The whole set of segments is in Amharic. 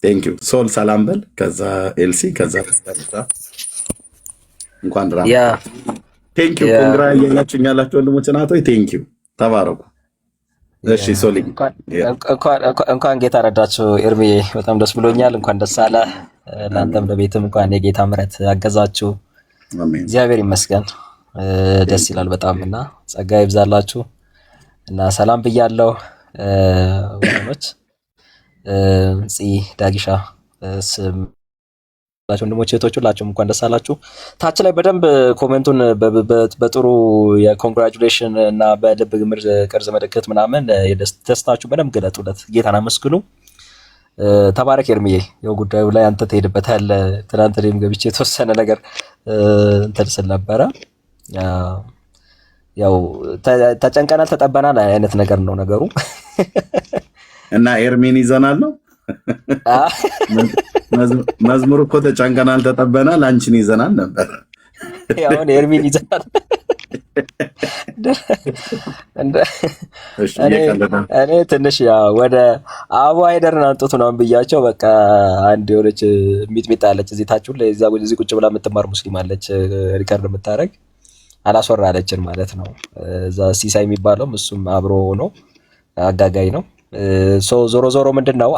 ቴንክ ዩ ሶል ሰላም በል። ከዛ ኤልሲ ከዛ እንኳን ድራ ያ ቴንክ ዩ ያ ኮንግራ እያላችሁኝ ያላችሁ ወንድሞች ናቶች ቴንክ ዩ ተባረኩ። እሺ ሶሊ እንኳን ጌታ ረዳችሁ ኤርሚ፣ በጣም ደስ ብሎኛል። እንኳን ደስ አለ። ለአንተም ለቤትም እንኳን የጌታ ምሕረት አገዛችሁ። አሜን። እግዚአብሔር ይመስገን። ደስ ይላል በጣም እና ጸጋ ይብዛላችሁ እና ሰላም ብያለሁ ወገኖች። ዳጊሻ ስም ወንድሞች እህቶች ሁላችሁም እንኳን ደስ አላችሁ። ታች ላይ በደንብ ኮሜንቱን በጥሩ የኮንግራቹሌሽን እና በልብ ቅርጽ ምልክት ምናምን ደስታችሁ በደንብ ገለጡለት። ጌታን አመስግኑ። ተባረክ ኤርሚዬ። ያው ጉዳዩ ላይ አንተ ትሄድበታለህ። ትናንት እኔም ገብቼ የተወሰነ ነገር እንትን ስል ነበረ። ያው ተጨንቀናል ተጠበናል አይነት ነገር ነው ነገሩ እና ኤርሚን ይዘናል ነው መዝሙር እኮ ተጨንቀናል ተጠበናል፣ አንቺን ይዘናል ነበር። አሁን ኤርሚን ይዘናል። እኔ ትንሽ ወደ አቡ አይደርን አንጡት ነው ብያቸው፣ በቃ አንድ የሆነች ሚጥሚጣ አለች እዚህ ታችሁ ላይ እዚህ ቁጭ ብላ የምትማር ሙስሊም አለች፣ ሪከርድ የምታደርግ አላስወራ አለችን ማለት ነው። እዛ ሲሳይ የሚባለውም እሱም አብሮ ሆኖ አጋጋይ ነው። ዞሮ ዞሮ ምንድን ነው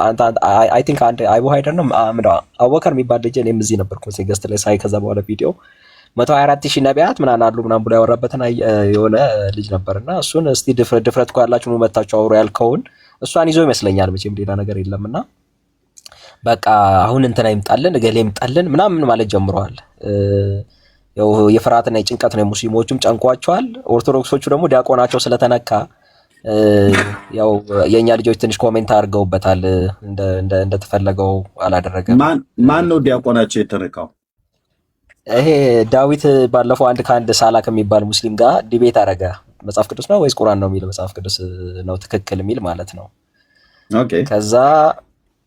አይ ቲንክ አንድ አቡ ሃይደር ነው አቡበከር የሚባል ልጅ እኔም እዚህ ነበርኩ ገስት ላይ ሳይ፣ ከዛ በኋላ ቪዲዮ 124,000 ነቢያት ምናምን አሉ ምናምን ብሎ ያወራበትን የሆነ ልጅ ነበርና እሱን እስቲ ድፍረት እኮ ያላችሁ መታችሁ አውሩ ያልከውን እሷን ይዞ ይመስለኛል። መቼም ሌላ ነገር የለምና በቃ አሁን እንትና ይምጣልን እገሌ ይምጣልን ምናምን ማለት ጀምረዋል። ያው የፍርሃትና የጭንቀት ነው። ሙስሊሞቹም ጨንቋቸዋል። ኦርቶዶክሶቹ ደግሞ ዲያቆናቸው ስለተነካ ያው የኛ ልጆች ትንሽ ኮሜንት አድርገውበታል። እንደተፈለገው አላደረገም። ማን ነው ዲያቆናቸው የተነካው? ይሄ ዳዊት ባለፈው ከአንድ ሳላክ የሚባል ሙስሊም ጋር ዲቤት አደረገ። መጽሐፍ ቅዱስ ነው ወይስ ቁርአን ነው የሚል መጽሐፍ ቅዱስ ነው ትክክል የሚል ማለት ነው። ኦኬ ከዛ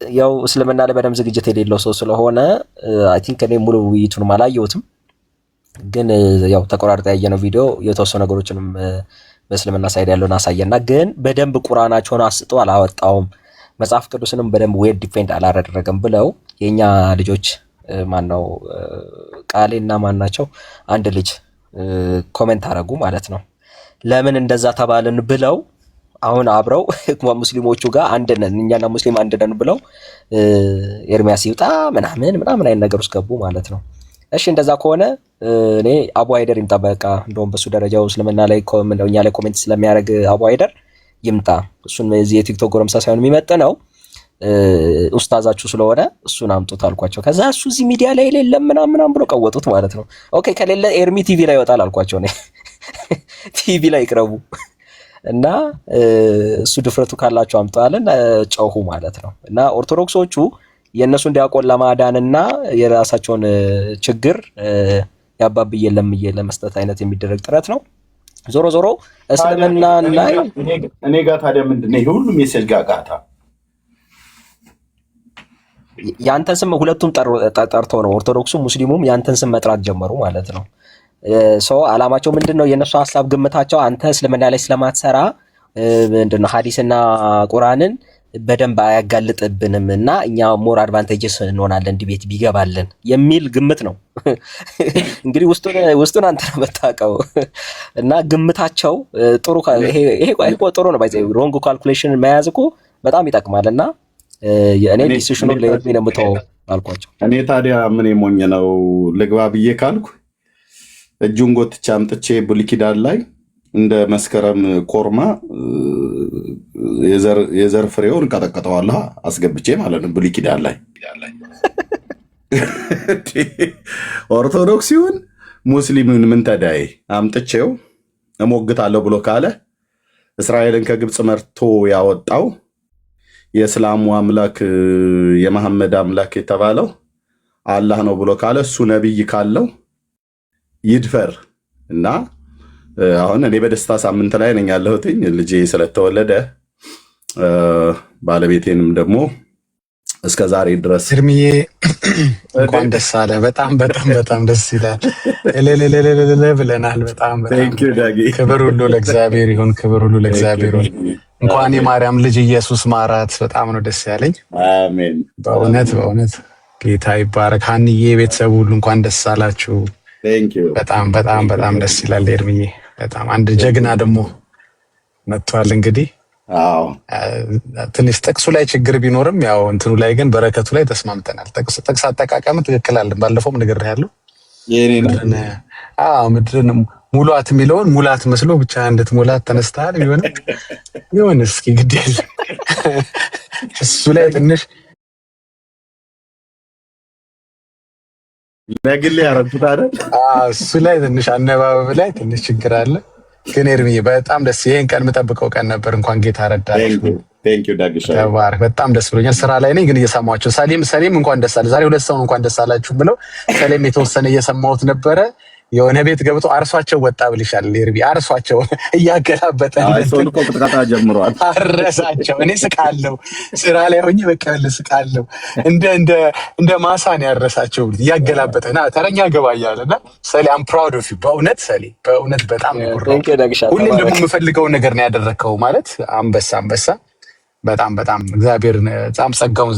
ያው እስልምና ላይ በደምብ ዝግጅት የሌለው ሰው ስለሆነ አይ ቲንክ እኔ ሙሉ ውይይቱንም አላየሁትም፣ ግን ያው ተቆራርጠ ያየነው ቪዲዮ የተወሰኑ ነገሮችንም በእስልምና ሳይድ ያለውን አሳየና፣ ግን በደንብ ቁርአናቸውን አስጦ አላወጣውም፣ መጽሐፍ ቅዱስንም በደንብ ዌል ዲፌንድ አላደረገም ብለው የኛ ልጆች ማነው ቃሌና ማናቸው አንድ ልጅ ኮሜንት አረጉ ማለት ነው። ለምን እንደዛ ተባልን ብለው አሁን አብረው ሙስሊሞቹ ጋር አንድ ነን እኛና ሙስሊም አንድ ነን ብለው ኤርሚያስ ይውጣ ምናምን አይነት ነገር ውስጥ ገቡ ማለት ነው። እሺ እንደዛ ከሆነ እኔ አቡ ሃይደር ይምጣ በቃ። እንደውም በሱ ደረጃው እስልምና ላይ እኛ ላይ ኮሜንት ስለሚያደርግ አቡ ሃይደር ይምጣ። እሱን እዚህ የቲክቶክ ጎረምሳ ሳይሆን የሚመጥነው ኡስታዛችሁ ስለሆነ እሱን አምጡት አልኳቸው። ከዛ እሱ እዚህ ሚዲያ ላይ የሌለም ምናምን ብሎ ቀወጡት ማለት ነው። ኦኬ ከሌለ ኤርሚ ቲቪ ላይ ይወጣል አልኳቸው። እኔ ቲቪ ላይ ይቅረቡ እና እሱ ድፍረቱ ካላቸው አምጣለን ጨውሁ ማለት ነው። እና ኦርቶዶክሶቹ የእነሱን ዲያቆን ለማዳንና የራሳቸውን ችግር ያባብዬ ለምዬ ለመስጠት አይነት የሚደረግ ጥረት ነው። ዞሮ ዞሮ እስልምና ላይ እኔ ጋር ታዲያ ምንድን ነው ይሄ ሁሉም የሴል ጋጋታ? ያንተን ስም ሁለቱም ጠርተው ነው ኦርቶዶክሱ ሙስሊሙም ያንተን ስም መጥራት ጀመሩ ማለት ነው። ሰው አላማቸው ምንድነው? የነሱ ሀሳብ ግምታቸው አንተ እስልምና ላይ ስለማትሰራ ምንድነው ሐዲስና ቁርአንን በደንብ አያጋልጥብንም እና እኛ ሞር አድቫንቴጅስ እንሆናለን ዲቤት ቢገባልን የሚል ግምት ነው። እንግዲህ ውስጡን አንተ ነው የምታውቀው። እና ግምታቸው ጥሩ ይሄ ጥሩ ነው። ባይዘይ ሮንግ ካልኩሌሽን መያዝ እኮ በጣም ይጠቅማል። እና እኔ ዲሲሽኑን ለኤርሚ ነው የምተወው አልኳቸው። እኔ ታዲያ ምን የሞኝ ነው ልግባ ብዬ ካልኩ እጁን ጎትቼ አምጥቼ ብሉይ ኪዳን ላይ እንደ መስከረም ኮርማ የዘር ፍሬውን ቀጠቀጠዋለሁ አስገብቼ ማለት ነው ብሉይ ኪዳን ላይ። ኦርቶዶክስ ይሁን ሙስሊምን ምን ተዳይ አምጥቼው እሞግታለሁ ብሎ ካለ እስራኤልን ከግብፅ መርቶ ያወጣው የእስላሙ አምላክ የመሐመድ አምላክ የተባለው አላህ ነው ብሎ ካለ እሱ ነቢይ ካለው ይድፈር። እና አሁን እኔ በደስታ ሳምንት ላይ ነኝ ያለሁትኝ ልጄ ስለተወለደ፣ ባለቤቴንም ደግሞ እስከ ዛሬ ድረስ። እርምዬ እንኳን ደስ አለ። በጣም በጣም በጣም ደስ ይላል። እልልልልልል ብለናል። በጣም በጣም ክብር ሁሉ ለእግዚአብሔር ይሁን፣ ክብር ሁሉ ለእግዚአብሔር ይሁን። እንኳን የማርያም ልጅ ኢየሱስ ማራት። በጣም ነው ደስ ያለኝ። አሜን። በእውነት በእውነት ጌታ ይባረክ። ሀንዬ ቤተሰብ ሁሉ እንኳን ደስ አላችሁ። በጣም በጣም በጣም ደስ ይላል። እርምዬ በጣም አንድ ጀግና ደግሞ መጥቷል። እንግዲህ ትንሽ ጥቅሱ ላይ ችግር ቢኖርም ያው እንትኑ ላይ ግን በረከቱ ላይ ተስማምተናል። ጥቅስ አጠቃቀም ትክክል አለን። ባለፈውም ነግሬሃለሁ። ምድርን ሙሏት የሚለውን ሙላት መስሎ ብቻ እንድትሞላት ተነስተሃል። ይሆን እስኪ ግድ የለ እሱ ላይ ትንሽ ለግል ያረዱት አይደል? እሱ ላይ ትንሽ አነባበብ ላይ ትንሽ ችግር አለ። ግን ኤርምዬ በጣም ደስ ይሄን ቀን የምጠብቀው ቀን ነበር። እንኳን ጌታ ረዳችሁ። ተባረክ። በጣም ደስ ብሎኛል። ስራ ላይ ነኝ ግን እየሰማችሁ ሰሌም እንኳን ደስ አለ። ዛሬ 2 ሰው እንኳን ደስ አላችሁ ብለው ሰሌም የተወሰነ እየሰማሁት ነበረ። የሆነ ቤት ገብቶ አርሷቸው ወጣ ብልሻል። ኤርሚ አርሷቸው እያገላበጠ አይሶን እኮ ቅጥቃጣ ጀምሯል። አረሳቸው። እኔ ስቃለሁ፣ ስራ ላይ ሆኜ በቃ ስቃለሁ። እንደ ማሳን ያረሳቸው እያገላበጠ ና ተረኛ ገባ እያለና ሰሌ አም ፕራውድ ኦፍ ዩ። በእውነት ሰሌ በእውነት በጣም ነው። ሁሌም ደግሞ የምፈልገውን ነገር ነው ያደረከው። ማለት አንበሳ በጣም በጣም እግዚአብሔር በጣም ጸጋውን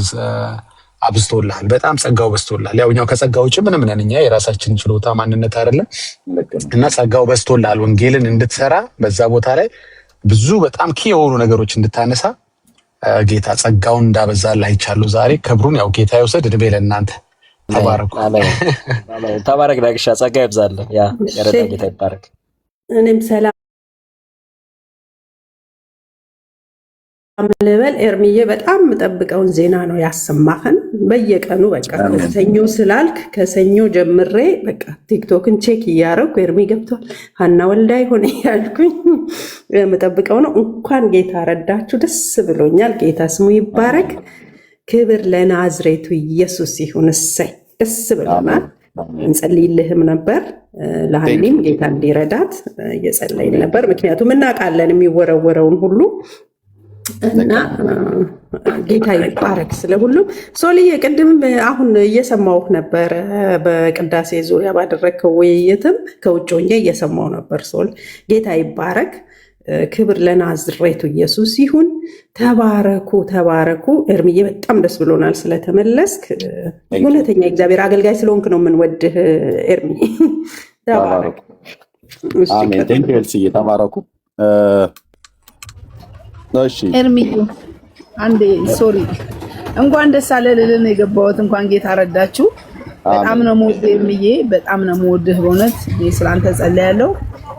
አብዝቶልሃል። በጣም ጸጋው በዝቶልሃል። ያው እኛው ከጸጋው ውጭ ምንም ነን እኛ፣ የራሳችን ችሎታ ማንነት አይደለም እና ጸጋው በዝቶልሃል። ወንጌልን እንድትሰራ በዛ ቦታ ላይ ብዙ በጣም ኪ የሆኑ ነገሮች እንድታነሳ ጌታ ጸጋውን እንዳበዛልህ አይቻለሁ ዛሬ። ክብሩን ያው ጌታ ይውሰድ። እድሜ ለእናንተ። ተባረኩ። ተባረክ ዳግሻ፣ ጸጋ ይብዛልህ። ያ የረዳ ጌታ ይባረክ። እኔም ሰላም ልበል። ኤርሚዬ በጣም የምጠብቀውን ዜና ነው ያሰማህን። በየቀኑ በቃ ከሰኞ ስላልክ ከሰኞ ጀምሬ በቃ ቲክቶክን ቼክ እያደረኩ ኤርሚ ገብቷል ሀና ወልዳ ይሆን ያልኩኝ የምጠብቀው ነው። እንኳን ጌታ ረዳችሁ፣ ደስ ብሎኛል። ጌታ ስሙ ይባረክ። ክብር ለናዝሬቱ ኢየሱስ ይሁን። እሰይ ደስ ብሎናል። እንጸልይልህም ነበር ለሀኒም ጌታ እንዲረዳት እየጸለይን ነበር። ምክንያቱም እናውቃለን የሚወረወረውን ሁሉ እና ጌታ ይባረክ ስለሁሉም። ሶልዬ ቅድም አሁን እየሰማሁ ነበር በቅዳሴ ዙሪያ ባደረግከው ውይይትም ከውጭ ሆኜ እየሰማሁ ነበር። ሶል ጌታ ይባረክ። ክብር ለናዝሬቱ ኢየሱስ ይሁን። ተባረኩ ተባረኩ። ኤርሚዬ በጣም ደስ ብሎናል ስለተመለስክ። እውነተኛ እግዚአብሔር አገልጋይ ስለሆንክ ነው የምንወድህ ኤርሚ። ተባረኩ። አሜን። ቴንክ ዩ ኤልሲ። ተባረኩ። ኤርሚዬ አንዴ ሶሪ፣ እንኳን ደስ አለ ልልን የገባሁት። እንኳን ጌታ ረዳችሁ። በጣም ነው የምወድህ ኤርሚዬ፣ በጣም ነው የምወድህ በእውነት። ስላንተ ጸልያለሁ።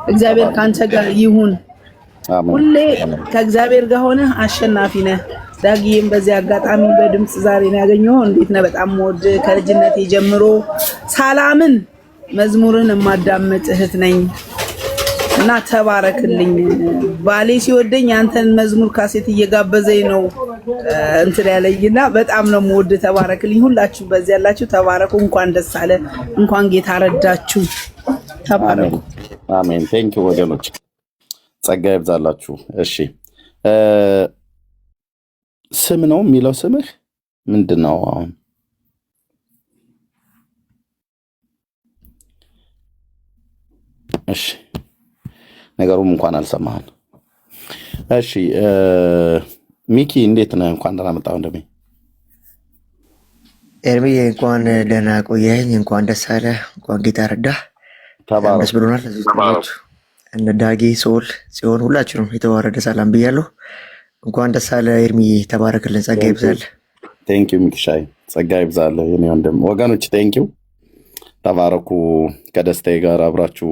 እግዚአብሔር ካንተ ጋር ይሁን። ሁሌ ከእግዚአብሔር ጋር ሆነህ አሸናፊ ነህ። ዳግዬም በዚህ አጋጣሚ በድምፅ ዛሬ ነው ያገኘሁህ። እንዴት ነው በጣም የምወድህ ከልጅነቴ ጀምሮ ሳላምን መዝሙርን የማዳምጥ እህት ነኝ እና ተባረክልኝ። ባሌ ሲወደኝ አንተን መዝሙር ካሴት እየጋበዘኝ ነው እንትን ያለኝና በጣም ነው የምወድ። ተባረክልኝ። ሁላችሁ በዚህ ያላችሁ ተባረኩ። እንኳን ደስ አለ። እንኳን ጌታ ረዳችሁ። ተባረኩ። አሜን። ቴንክ ዩ ወገኖች፣ ጸጋ ይብዛላችሁ። እሺ ስም ነው የሚለው። ስምህ ምንድን ነው አሁን? እሺ ነገሩም እንኳን አልሰማህን። እሺ ሚኪ እንዴት ነህ? እንኳን ደህና መጣህ ወንድሜ። ኤርሚዬ እንኳን ደህና ቆየኸኝ። እንኳን ደስ አለህ። እንኳን ጌታ ረዳህ። ደስ ብሎናል። እነ ዳጊ ሶል ጽዮን ሁላችሁም የተዋረደ ሰላም ብያለሁ። እንኳን ደስ አለህ ኤርሚዬ። ተባረክልን። ጸጋ ይብዛልህ። ቴንክ ዩ ሚኪሻይ፣ ጸጋ ይብዛልህ የኔ ወንድም። ወገኖች ቴንክ ዩ፣ ተባረኩ። ከደስታዬ ጋር አብራችሁ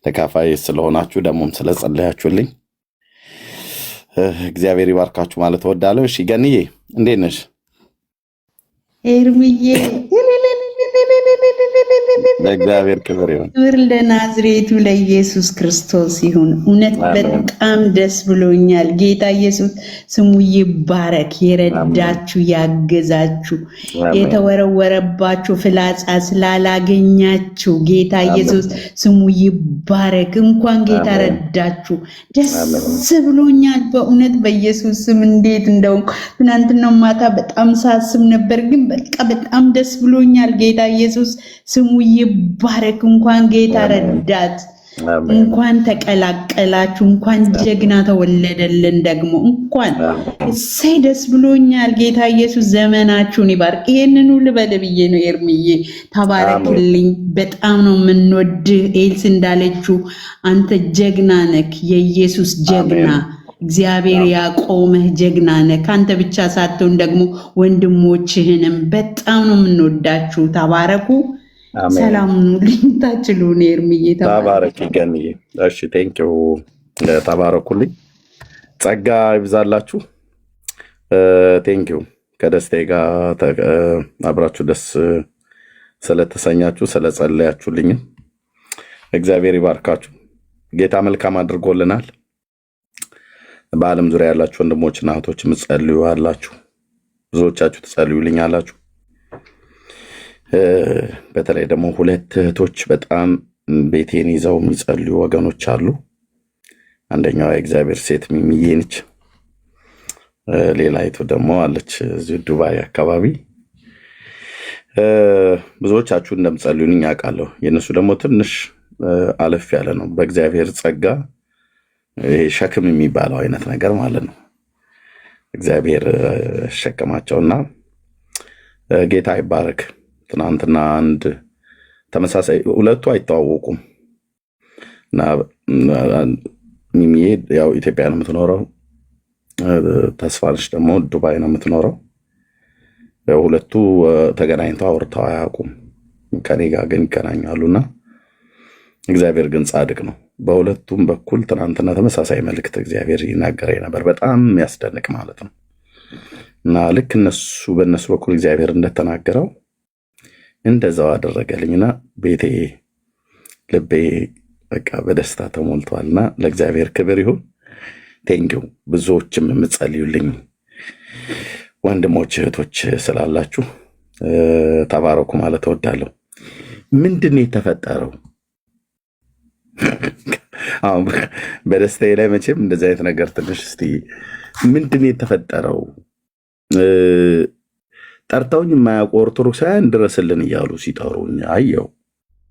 ተካፋይ ስለሆናችሁ ደግሞም ስለጸለያችሁልኝ እግዚአብሔር ይባርካችሁ ማለት እወዳለሁ። እሺ ገንዬ እንዴት ነሽ? ኤርሚዬ ለእግዚአብሔር ክብር ይሁን። ክብር ለናዝሬቱ ለኢየሱስ ክርስቶስ ይሁን። እውነት በጣም ደስ ብሎኛል። ጌታ ኢየሱስ ስሙ ይባረክ። የረዳችሁ ያገዛችሁ፣ የተወረወረባችሁ ፍላጻ ስላላገኛችሁ ጌታ ኢየሱስ ስሙ ይባረክ። እንኳን ጌታ ረዳችሁ። ደስ ብሎኛል በእውነት በኢየሱስ ስም። እንዴት እንደው ትናንትና ማታ በጣም ሳስብ ነበር፣ ግን በቃ በጣም ደስ ብሎኛል። ጌታ ኢየሱስ ስሙ ይባረክ። እንኳን ጌታ ረዳት፣ እንኳን ተቀላቀላችሁ፣ እንኳን ጀግና ተወለደልን። ደግሞ እንኳን እሰይ ደስ ብሎኛል። ጌታ ኢየሱስ ዘመናችሁን ይባርክ። ይሄንን ሁሉ ልበል ብዬ ነው። ኤርሚዬ ተባረክልኝ። በጣም ነው የምንወድህ። ኤልስ እንዳለችው አንተ ጀግና ነክ፣ የኢየሱስ ጀግና፣ እግዚአብሔር ያቆመህ ጀግና ነህ። አንተ ብቻ ሳትሆን ደግሞ ወንድሞችህንም በጣም ነው የምንወዳችሁ። ተባረኩ። ሰላም ሁኑልኝ። ታችሉን ኤርሚዬ ተባረክ ገንዬ። እሺ ቴንኪው። ተባረኩልኝ። ጸጋ ይብዛላችሁ። ቴንኪው። ከደስታዬ ጋር አብራችሁ ደስ ስለተሰኛችሁ ስለጸለያችሁልኝ እግዚአብሔር ይባርካችሁ። ጌታ መልካም አድርጎልናል። በዓለም ዙሪያ ያላችሁ ወንድሞችና እህቶች ምጸልዩ አላችሁ። ብዙዎቻችሁ ትጸልዩልኝ አላችሁ። በተለይ ደግሞ ሁለት እህቶች በጣም ቤቴን ይዘው የሚጸልዩ ወገኖች አሉ። አንደኛዋ የእግዚአብሔር ሴት ሚሚዬ ነች። ሌላይቱ ደግሞ አለች እዚሁ ዱባይ አካባቢ። ብዙዎቻችሁ እንደምጸልዩልኝ አውቃለሁ። የእነሱ ደግሞ ትንሽ አለፍ ያለ ነው። በእግዚአብሔር ጸጋ ይሄ ሸክም የሚባለው አይነት ነገር ማለት ነው። እግዚአብሔር ሸከማቸውና ጌታ ይባረክ። ትናንትና አንድ ተመሳሳይ ሁለቱ አይተዋወቁም እና ሚሚዬ ያው ኢትዮጵያ ነው የምትኖረው፣ ተስፋነሽ ደግሞ ዱባይ ነው የምትኖረው። ሁለቱ ተገናኝተው አውርተው አያውቁም። ከኔ ጋር ግን ይገናኛሉና እግዚአብሔር ግን ጻድቅ ነው። በሁለቱም በኩል ትናንትና ተመሳሳይ መልእክት እግዚአብሔር ይናገረኝ ነበር። በጣም የሚያስደንቅ ማለት ነው። እና ልክ በእነሱ በኩል እግዚአብሔር እንደተናገረው እንደዛው አደረገልኝና ቤቴ ልቤ በቃ በደስታ ተሞልቷልና ለእግዚአብሔር ክብር ይሁን። ቴንኪው። ብዙዎችም የምጸልዩልኝ ወንድሞች እህቶች ስላላችሁ ተባረኩ ማለት እወዳለሁ። ምንድን ነው የተፈጠረው? አሁን በደስታዬ ላይ መቼም እንደዚህ አይነት ነገር ትንሽ እስቲ ምንድን ነው የተፈጠረው? ጠርተውኝ የማያውቁ ኦርቶዶክሳውያን ድረስልን እያሉ ሲጠሩኝ አየው።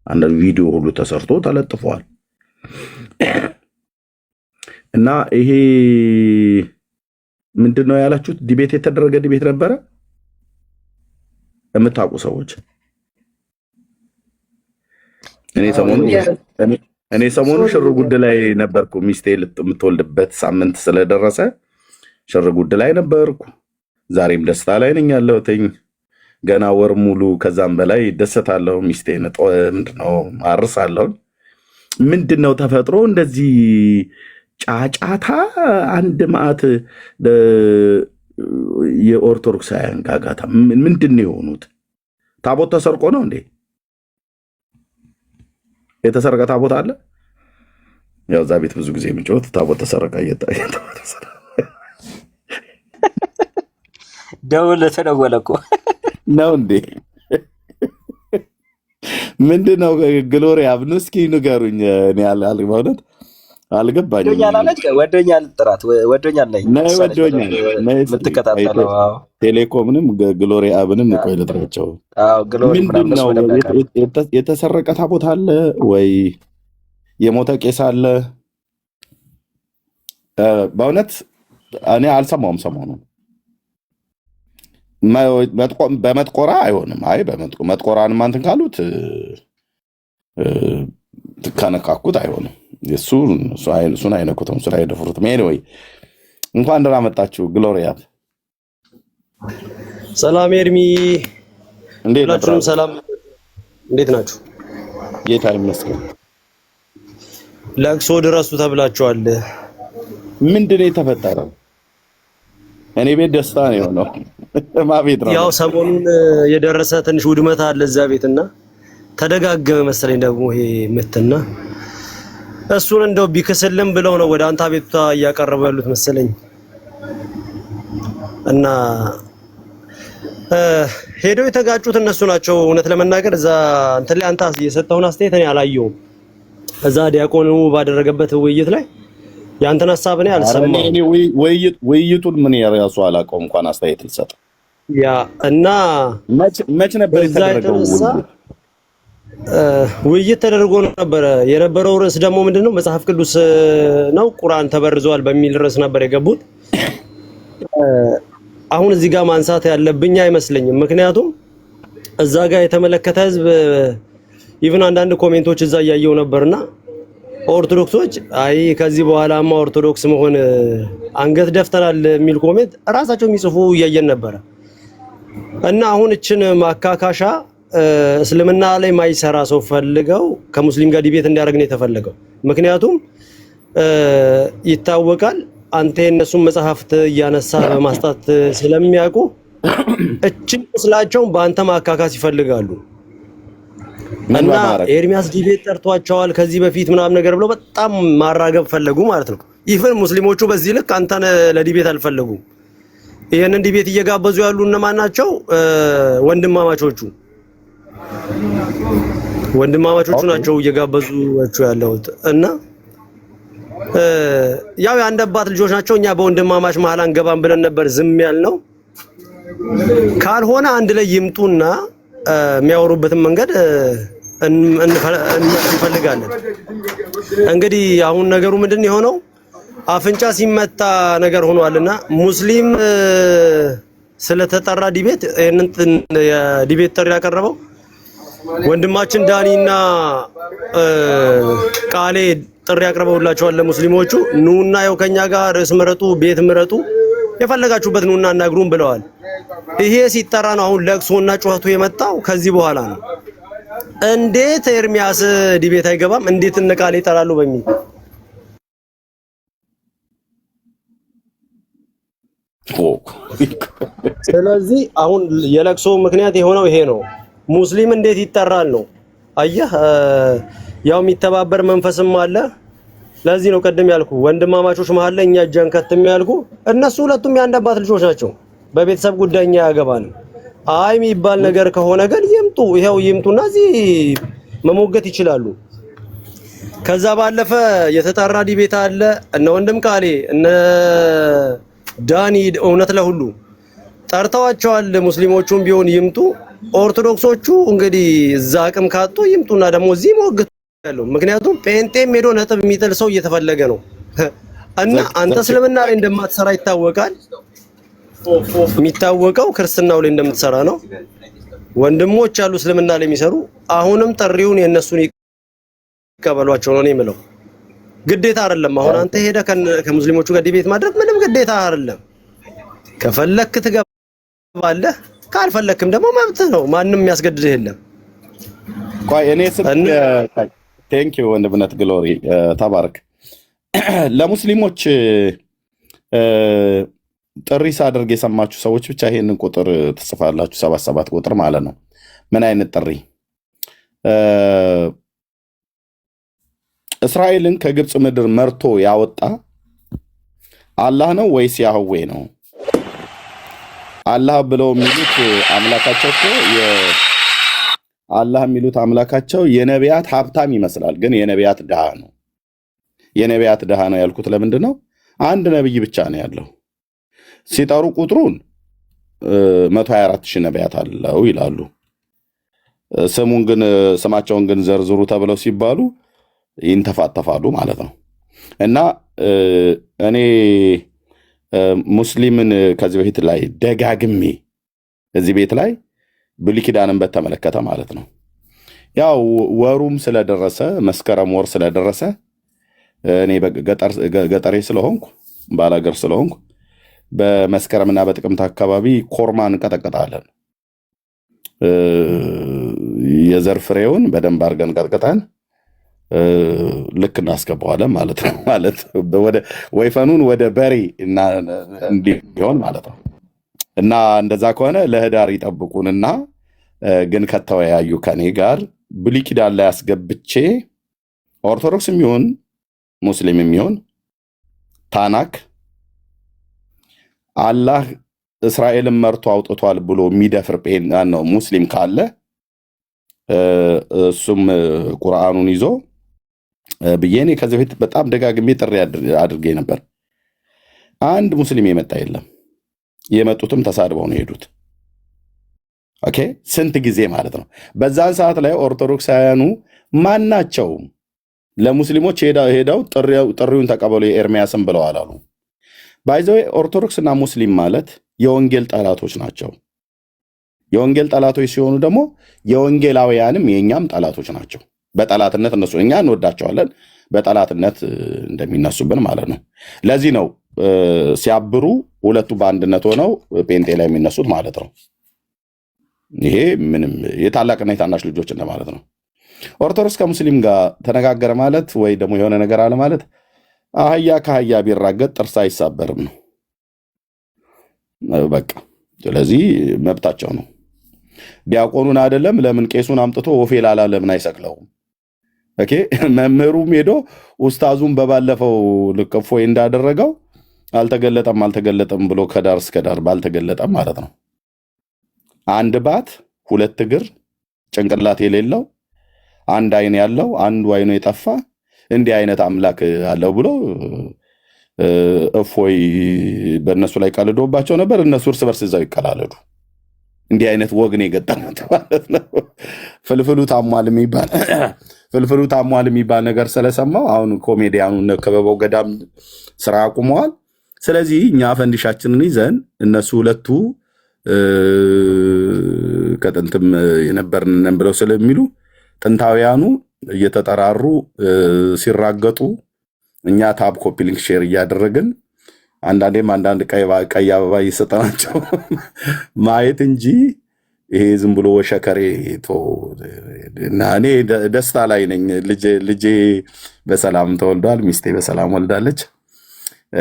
አንዳንድ ቪዲዮ ሁሉ ተሰርቶ ተለጥፏል። እና ይሄ ምንድን ነው ያላችሁት? ዲቤት የተደረገ ዲቤት ነበረ የምታውቁ ሰዎች? እኔ ሰሞኑ ሽርጉድ ላይ ነበርኩ። ሚስቴ የምትወልድበት ሳምንት ስለደረሰ ሽርጉድ ላይ ነበርኩ። ዛሬም ደስታ ላይ ነኝ ያለሁትኝ። ገና ወር ሙሉ ከዛም በላይ ደሰታለሁ። ሚስቴ ምንድነው አርሳለሁ። ምንድነው ተፈጥሮ እንደዚህ ጫጫታ? አንድ ማዕት የኦርቶዶክሳውያን ጋጋታ ምንድን ነው የሆኑት? ታቦት ተሰርቆ ነው እንዴ? የተሰረቀ ታቦት አለ? ያው እዛ ቤት ብዙ ጊዜ የምንጮት ታቦት ተሰረቀ ደውል ተደወለ እኮ ነው እንዴ? ምንድን ነው ግሎሪያ ብኑ? እስኪ ንገሩኝ። እኔ በእውነት አልገባኝም። ወዶኛል ጥራት ወዶኛል ላይ የምትከታተለው ቴሌኮምንም ግሎሪያ አብንም ቆይ ልጥራቸው። ምንድን ነው የተሰረቀ ታቦት አለ ወይ? የሞተ ቄስ አለ? በእውነት እኔ አልሰማውም ሰሞኑን። በመጥቆራ አይሆንም። አይ መጥቆራን ማንትን ካሉት ከነካኩት አይሆንም። እሱን አይነኩትም፣ እሱን አይደፍሩትም። ኤኒዌይ እንኳን ደህና መጣችሁ ግሎሪያ። ሰላም ኤርሚ፣ እንዴት ናችሁ? ሰላም እንዴት ናችሁ? ጌታ ይመስገን። ለቅሶ ድረሱ ተብላችኋል። ምንድን ነው የተፈጠረው? እኔ ቤት ደስታ ነው የሆነው። ማ ቤት ነው? ያው ሰሞኑን የደረሰ ትንሽ ውድመት አለ እዛ ቤትና ተደጋገመ መሰለኝ ደግሞ ይሄ ምትና እሱን እንደው ቢከሰልም ብለው ነው ወደ አንተ አቤቱታ እያቀረቡ ያሉት መሰለኝ። እና ሄደው የተጋጩት እነሱ ናቸው። እውነት ለመናገር እዛ እንትን ላይ አንተ የሰጠውን አስተያየት እኔ አላየሁም። እዛ ዲያቆኑ ባደረገበት ውይይት ላይ ያንተን ሐሳብ እኔ አልሰማሁም። እኔ ውይይቱን ምን ያራሱ አላውቀውም እንኳን አስተያየት ልሰጥ። ያ እና መች ነበር የተደረገው ውይይት ተደርጎ ነበር። የነበረው ርዕስ ደግሞ ምንድነው? መጽሐፍ ቅዱስ ነው ቁርአን ተበርዟል በሚል ርዕስ ነበር የገቡት። አሁን እዚህ ጋር ማንሳት ያለብኝ አይመስለኝም። ምክንያቱም እዛ ጋር የተመለከተ ህዝብ ኢቭን አንዳንድ ኮሜንቶች እዛ እያየው ነበርና ኦርቶዶክሶች አይ ከዚህ በኋላማ ኦርቶዶክስ መሆን አንገት ደፍተናል የሚል ኮሜንት ራሳቸው የሚጽፉ እያየን ነበር። እና አሁን እችን ማካካሻ እስልምና ላይ ማይሰራ ሰው ፈልገው ከሙስሊም ጋር ዲቤት እንዲያደርግ ነው የተፈለገው። ምክንያቱም ይታወቃል አንተ የነሱን መጽሐፍት እያነሳ በማስጣት ስለሚያውቁ እችን ስላቸው በአንተ ማካካስ ይፈልጋሉ። እና ኤርሚያስ ዲቤት ጠርቷቸዋል ከዚህ በፊት ምናምን ነገር ብለው በጣም ማራገብ ፈለጉ ማለት ነው። ኢቭን ሙስሊሞቹ በዚህ ልክ አንተን ለዲቤት አልፈለጉም። ይሄንን ዲቤት እየጋበዙ ያሉ እነማን ናቸው? ወንድማማቾቹ ናቸው እየጋበዙዋቸው ያለውት። እና ያው የአንድ አባት ልጆች ናቸው። እኛ በወንድማማች መሀል አንገባም ብለን ነበር ዝም ያልነው። ካልሆነ አንድ ላይ ይምጡና የሚያወሩበትን መንገድ እንፈልጋለን። እንግዲህ አሁን ነገሩ ምንድን የሆነው አፍንጫ ሲመታ ነገር ሆኗልና ሙስሊም ስለተጠራ ዲቤት ይሄንን የዲቤት ጥሪ ያቀረበው ወንድማችን ዳኒና ቃሌ ጥሪ ያቀርበውላቸዋል ለሙስሊሞቹ። ኑና ያው ከኛ ጋር ርዕስ ምረጡ፣ ቤት ምረጡ፣ የፈለጋችሁበት ኑና እናግሩን ብለዋል። ይሄ ሲጠራ ነው አሁን ለቅሶና ጩኸቱ የመጣው ከዚህ በኋላ ነው። እንዴት ኤርሚያስ ዲቤት አይገባም? እንዴት እነ ቃሌ ይጠራሉ በሚል ስለዚህ አሁን የለቅሶ ምክንያት የሆነው ይሄ ነው። ሙስሊም እንዴት ይጠራል ነው። አየህ ያው የሚተባበር መንፈስም አለ። ለዚህ ነው ቀደም ያልኩ ወንድማማቾች መሀል ላይ እኛ እጃን ከተም ያልኩ እነሱ ሁለቱም የአንድ አባት ልጆች ናቸው። በቤተሰብ ጉዳይኛ ያገባል። አይ የሚባል ነገር ከሆነ ግን ይምጡ፣ ይሄው ይምጡና እዚህ መሞገት ይችላሉ። ከዛ ባለፈ የተጣራ ዲቤት አለ። እነ ወንድም ቃሌ እነ ዳኒ እውነት ለሁሉ ጠርተዋቸዋል። ሙስሊሞቹም ቢሆን ይምጡ። ኦርቶዶክሶቹ እንግዲህ እዛ አቅም ካጡ ይምጡና ደግሞ እዚህ ሞግቱ ያለው። ምክንያቱም ጴንጤም ሄዶ ነጥብ የሚጥል ሰው እየተፈለገ ነው። እና አንተ እስልምና ላይ እንደማትሰራ ይታወቃል። የሚታወቀው ክርስትናው ላይ እንደምትሰራ ነው። ወንድሞች ያሉ እስልምና ላይ የሚሰሩ አሁንም ጥሪውን የነሱን ይቀበሏቸው ነው የምለው። ግዴታ አይደለም። አሁን አንተ ሄደ ከሙስሊሞቹ ጋር ዲቤት ማድረግ ምንም ግዴታ አይደለም። ከፈለክ ትገባለህ፣ ካልፈለክም ደግሞ መብትህ ነው። ማንም የሚያስገድድህ የለም። ቆይ እኔ ቴንክ ዩ ወንድምነት ግሎሪ ተባረክ። ለሙስሊሞች ጥሪ ሳደርግ የሰማችሁ ሰዎች ብቻ ይሄንን ቁጥር ትጽፋላችሁ፣ 77 ቁጥር ማለት ነው። ምን አይነት ጥሪ? እስራኤልን ከግብፅ ምድር መርቶ ያወጣ አላህ ነው ወይስ ያህዌ ነው? አላህ ብለው የሚሉት አምላካቸው እኮ አላህ የሚሉት አምላካቸው የነቢያት ሀብታም ይመስላል፣ ግን የነቢያት ድሃ ነው። የነቢያት ድሃ ነው ያልኩት ለምንድን ነው? አንድ ነብይ ብቻ ነው ያለው። ሲጠሩ ቁጥሩን 124,000 ነቢያት አለው ይላሉ። ስማቸውን ግን ዘርዝሩ ተብለው ሲባሉ ይንተፋተፋሉ ማለት ነው። እና እኔ ሙስሊምን ከዚህ በፊት ላይ ደጋግሜ እዚህ ቤት ላይ ብሉይ ኪዳንን በተመለከተ ማለት ነው ያው ወሩም ስለደረሰ መስከረም ወር ስለደረሰ እኔ ገጠሬ ስለሆንኩ ባላገር ስለሆንኩ በመስከረምና በጥቅምት አካባቢ ኮርማን እንቀጠቅጣለን። የዘር ፍሬውን በደንብ አድርገን ቀጥቅጠን ልክ እናስገባዋለን ማለት ነው። ማለት ወደ ወይፈኑን ወደ በሬ እንዲሆን ማለት ነው። እና እንደዛ ከሆነ ለህዳር ይጠብቁንና ግን ከተወያዩ ከኔ ጋር ብሉይ ኪዳን ላይ አስገብቼ ኦርቶዶክስም ይሁን ሙስሊምም ይሁን ታናክ አላህ እስራኤልን መርቶ አውጥቷል ብሎ የሚደፍር ነው ሙስሊም ካለ እሱም ቁርአኑን ይዞ ብዬ እኔ ከዚህ በፊት በጣም ደጋግሜ ጥሪ አድርጌ ነበር። አንድ ሙስሊም የመጣ የለም። የመጡትም ተሳድበው ነው የሄዱት። ኦኬ ስንት ጊዜ ማለት ነው። በዛን ሰዓት ላይ ኦርቶዶክሳውያኑ ማናቸው ለሙስሊሞች ሄደው ጥሪውን ተቀበሉ የኤርሚያስን ብለዋል አሉ። ባይዘው ኦርቶዶክስና ሙስሊም ማለት የወንጌል ጠላቶች ናቸው። የወንጌል ጠላቶች ሲሆኑ ደግሞ የወንጌላውያንም የኛም ጠላቶች ናቸው። በጠላትነት እነሱ እኛ እንወዳቸዋለን፣ በጠላትነት እንደሚነሱብን ማለት ነው። ለዚህ ነው ሲያብሩ ሁለቱ በአንድነት ሆነው ጴንጤ ላይ የሚነሱት ማለት ነው። ይሄ ምንም የታላቅና የታናሽ ልጆች እንደማለት ነው። ኦርቶዶክስ ከሙስሊም ጋር ተነጋገረ ማለት ወይ ደግሞ የሆነ ነገር አለ ማለት አህያ ከአህያ ቢራገጥ ጥርስ አይሳበርም ነው በቃ። ስለዚህ መብታቸው ነው። ዲያቆኑን አይደለም ለምን ቄሱን አምጥቶ ወፌ ላላ ለምን አይሰቅለውም? ኦኬ መምህሩም ሄዶ ኡስታዙን በባለፈው ልክፎ እንዳደረገው አልተገለጠም ብሎ ከዳር እስከ ዳር ባልተገለጠም ማለት ነው። አንድ ባት ሁለት እግር ጭንቅላት የሌለው አንድ አይን ያለው አንዱ አይኑ የጠፋ እንዲህ አይነት አምላክ አለው ብሎ እፎይ በእነሱ ላይ ቀልዶባቸው ነበር። እነሱ እርስ በርስ እዛው ይቀላለዱ። እንዲህ አይነት ወግ ነው የገጠሙት ማለት ነው። ፍልፍሉ ታሟል የሚባል ነገር ስለሰማው አሁን ኮሜዲያኑ ከበበው ገዳም ስራ አቁመዋል። ስለዚህ እኛ ፈንዲሻችንን ይዘን እነሱ ሁለቱ ከጥንትም የነበርንን ብለው ስለሚሉ ጥንታውያኑ እየተጠራሩ ሲራገጡ እኛ ታብ ኮፒ ሊንክ ሼር እያደረግን አንዳንዴም አንዳንድ ቀይ አበባ እየሰጠናቸው ማየት እንጂ ይሄ ዝም ብሎ ወሸከሬ እና እኔ ደስታ ላይ ነኝ። ልጄ በሰላም ተወልዷል፣ ሚስቴ በሰላም ወልዳለች።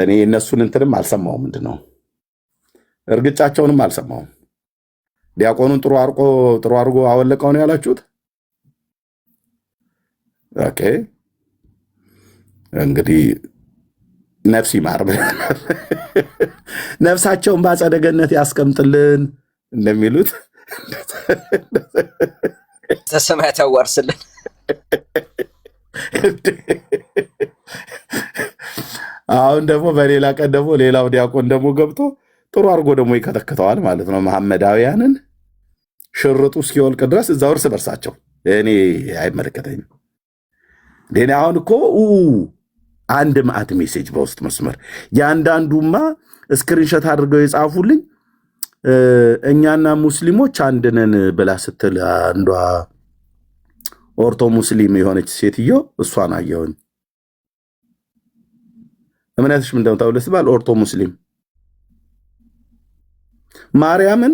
እኔ እነሱን እንትንም አልሰማውም፣ ምንድነው እርግጫቸውንም አልሰማውም። ዲያቆኑን ጥሩ አድርጎ አወለቀው ነው ያላችሁት። ኦኬ እንግዲህ ነፍስ ይማር፣ ነፍሳቸውን በአጸደ ገነት ያስቀምጥልን እንደሚሉት ተሰማያት ያዋርስልን። አሁን ደግሞ በሌላ ቀን ደግሞ ሌላው ዲያቆን ደግሞ ገብቶ ጥሩ አድርጎ ደግሞ ይከተክተዋል ማለት ነው። መሐመዳውያንን ሽርጡ እስኪወልቅ ድረስ እዛው እርስ በርሳቸው እኔ አይመለከተኝም። እኔ አሁን እኮ አንድ ማዕት ሜሴጅ በውስጥ መስመር የአንዳንዱማ ስክሪንሾት አድርገው የጻፉልኝ እኛና ሙስሊሞች አንድ ነን ብላ ስትል አንዷ ኦርቶ ሙስሊም የሆነች ሴትዮ እሷን አየሁኝ። እምነትሽ ምን እንደምታውለ ሲባል ኦርቶ ሙስሊም ማርያምን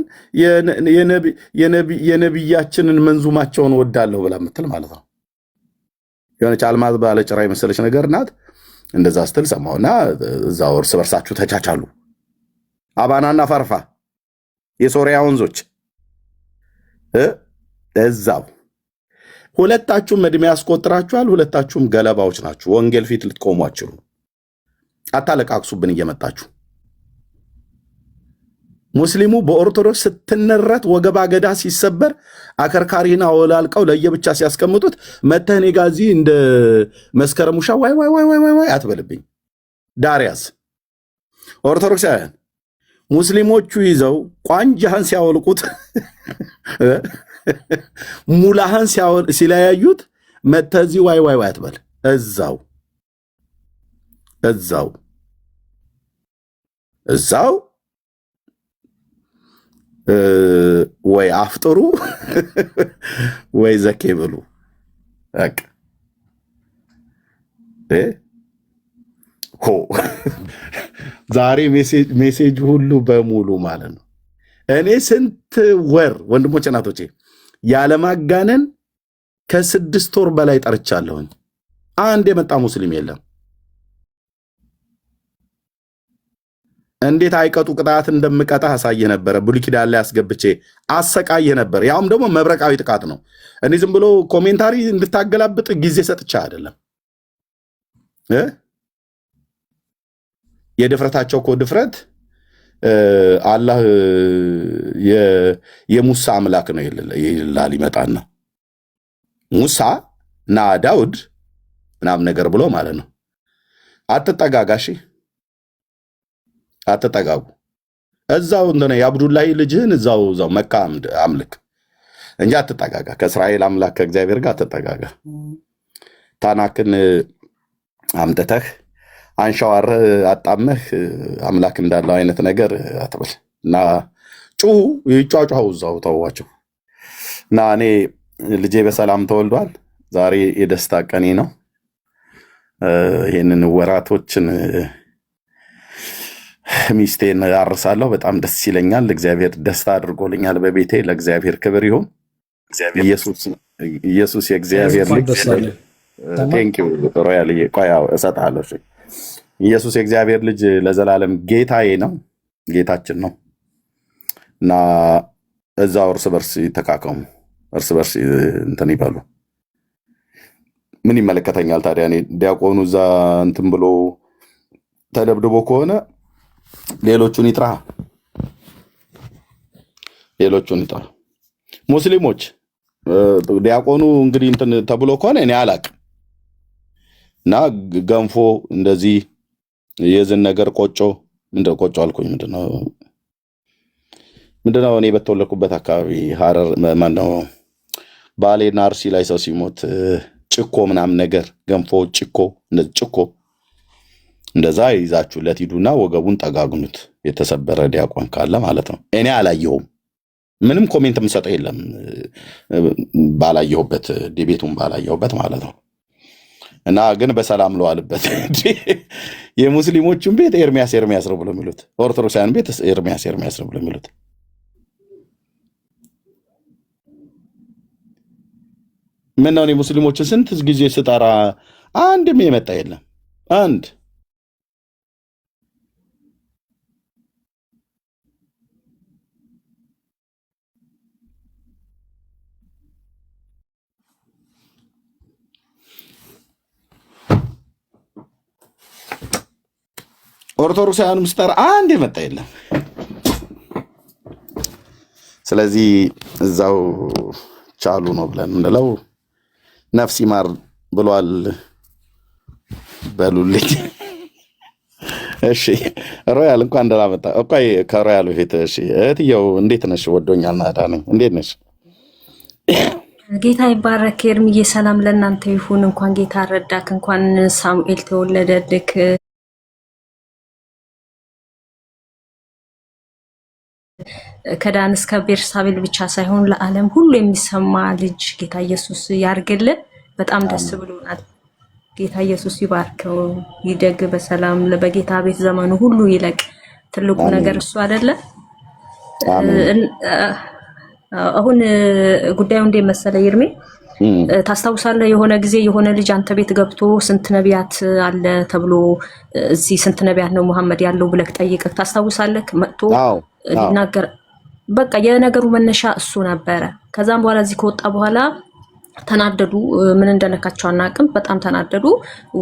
የነቢያችንን መንዙማቸውን ወዳለሁ ብላ ምትል ማለት ነው። የሆነች አልማዝ ባለ ጭራ የመሰለች ነገር ናት። እንደዛ ስትል ሰማሁና እዛው እርስ በርሳችሁ ተቻቻሉ። አባናና ፈርፋ የሶሪያ ወንዞች እዛው ሁለታችሁም እድሜ ያስቆጥራችኋል። ሁለታችሁም ገለባዎች ናችሁ። ወንጌል ፊት ልትቆሙ አትችሉ። አታለቃቅሱብን እየመጣችሁ። ሙስሊሙ በኦርቶዶክስ ስትነረት ወገባ ገዳ ሲሰበር አከርካሪና ወላልቀው ለየብቻ ሲያስቀምጡት መተህ እኔ ጋ እዚህ እንደ መስከረም ውሻ ዋይ ዋይ ዋይ ዋይ ዋይ አትበልብኝ። ዳርያስ ኦርቶዶክሳውያን ሙስሊሞቹ ይዘው ቋንጃህን ሲያወልቁት ሙላህን ሲለያዩት መተህ እዚህ ዋይ ዋይ ዋይ አትበል። እዛው ወይ አፍጥሩ ወይ ዘኬ ብሉ። ዛሬ ሜሴጅ ሁሉ በሙሉ ማለት ነው። እኔ ስንት ወር ወንድሞቼ እናቶቼ ያለማጋነን ከ6 ወር በላይ ጠርቻለሁኝ። አንድ የመጣ ሙስሊም የለም። እንዴት አይቀጡ ቅጣት እንደምቀጣ አሳየ ነበረ። ብሉይ ኪዳን ላይ አስገብቼ አሰቃየ ነበር። ያውም ደግሞ መብረቃዊ ጥቃት ነው። እኔ ዝም ብሎ ኮሜንታሪ እንድታገላብጥ ጊዜ ሰጥቻ አይደለም። የድፍረታቸው እኮ ድፍረት አላህ የሙሳ አምላክ ነው ይላል። ይመጣና ሙሳ እና ዳውድ ምናምን ነገር ብሎ ማለት ነው። አትጠጋጋሽ፣ አትጠጋጉ። እዛው እንደነ የአብዱላሂ ልጅህን እዛው መካ አምልክ እንጂ አትጠጋጋ። ከእስራኤል አምላክ ከእግዚአብሔር ጋር አትጠጋጋ። ታናክን አምጥተህ አንሻዋር አጣመህ አምላክ እንዳለው አይነት ነገር አትበል እና ጩሁ ይጫጫው እዛው ተዋቸው እና እኔ ልጄ በሰላም ተወልዷል። ዛሬ የደስታ ቀኔ ነው። ይሄንን ወራቶችን ሚስቴን አርሳለሁ። በጣም ደስ ይለኛል። እግዚአብሔር ደስታ አድርጎልኛል በቤቴ። ለእግዚአብሔር ክብር ይሁን። ኢየሱስ የእግዚአብሔር ልጅ ቴንኪው ሮያል ቆያው እሰጣለሁ። ኢየሱስ የእግዚአብሔር ልጅ ለዘላለም ጌታዬ ነው፣ ጌታችን ነው እና እዛው እርስ በርስ ይተካከሙ፣ እርስ በርስ እንትን ይበሉ። ምን ይመለከተኛል ታዲያ? እኔ ዲያቆኑ እዛ እንትን ብሎ ተደብድቦ ከሆነ ሌሎቹን ይጥራ፣ ሌሎቹን ይጥራ። ሙስሊሞች ዲያቆኑ እንግዲህ እንትን ተብሎ ከሆነ እኔ አላቅም እና ገንፎ እንደዚህ የዝን ነገር ቆጮ ምንድነው? ቆጮ አልኩኝ። ምንድነው? እኔ በተወለድኩበት አካባቢ ሐረር ማነው ባሌና አርሲ ላይ ሰው ሲሞት ጭኮ ምናምን ነገር ገንፎ ጭኮ እንደዚህ ጭኮ እንደዛ ይዛችሁለት ሂዱና ወገቡን ጠጋግኑት። የተሰበረ ዲያቆን ካለ ማለት ነው። እኔ አላየሁም። ምንም ኮሜንት የምሰጠው የለም ባላየሁበት፣ ዲቤቱን ባላየሁበት ማለት ነው። እና ግን በሰላም ለዋልበት። የሙስሊሞችን ቤት ኤርሚያስ ነው ብሎ የሚሉት፣ ኦርቶዶክሳውያን ቤት ኤርሚያስ ነው ብሎ የሚሉት። ምን ነው? እኔ ሙስሊሞችን ስንት ጊዜ ስጠራ አንድም የመጣ የለም። አንድ ኦርቶዶክሳውያንም ስጠራ አንድ የመጣ የለም። ስለዚህ እዛው ቻሉ ነው ብለን ምንለው። ነፍስ ይማር ብሏል በሉልኝ። እሺ ሮያል እንኳን እንደላመጣ እቆይ ከሮያል በፊት እሺ እህትየው እንዴት ነሽ? ወዶኛል ናዳ ነኝ። እንዴት ነሽ? ጌታ ይባረክ። ኤርሚዬ ሰላም ለእናንተ ይሁን። እንኳን ጌታ ረዳክ፣ እንኳን ሳሙኤል ተወለደልክ። ከዳን እስከ ቤርሳቤል ብቻ ሳይሆን ለዓለም ሁሉ የሚሰማ ልጅ ጌታ ኢየሱስ ያርግልን። በጣም ደስ ብሎናል። ጌታ ኢየሱስ ይባርከው፣ ይደግ በሰላም በጌታ ቤት ዘመኑ ሁሉ ይለቅ። ትልቁ ነገር እሱ አይደለ? አሁን ጉዳዩ እንደ መሰለ ይርሜ ታስታውሳለህ? የሆነ ጊዜ የሆነ ልጅ አንተ ቤት ገብቶ ስንት ነቢያት አለ ተብሎ እዚህ ስንት ነቢያት ነው መሐመድ ያለው ብለህ ጠይቀህ ታስታውሳለህ? መጥቶ ሊናገር በቃ የነገሩ መነሻ እሱ ነበረ። ከዛም በኋላ እዚህ ከወጣ በኋላ ተናደዱ። ምን እንደነካቸው አናውቅም። በጣም ተናደዱ።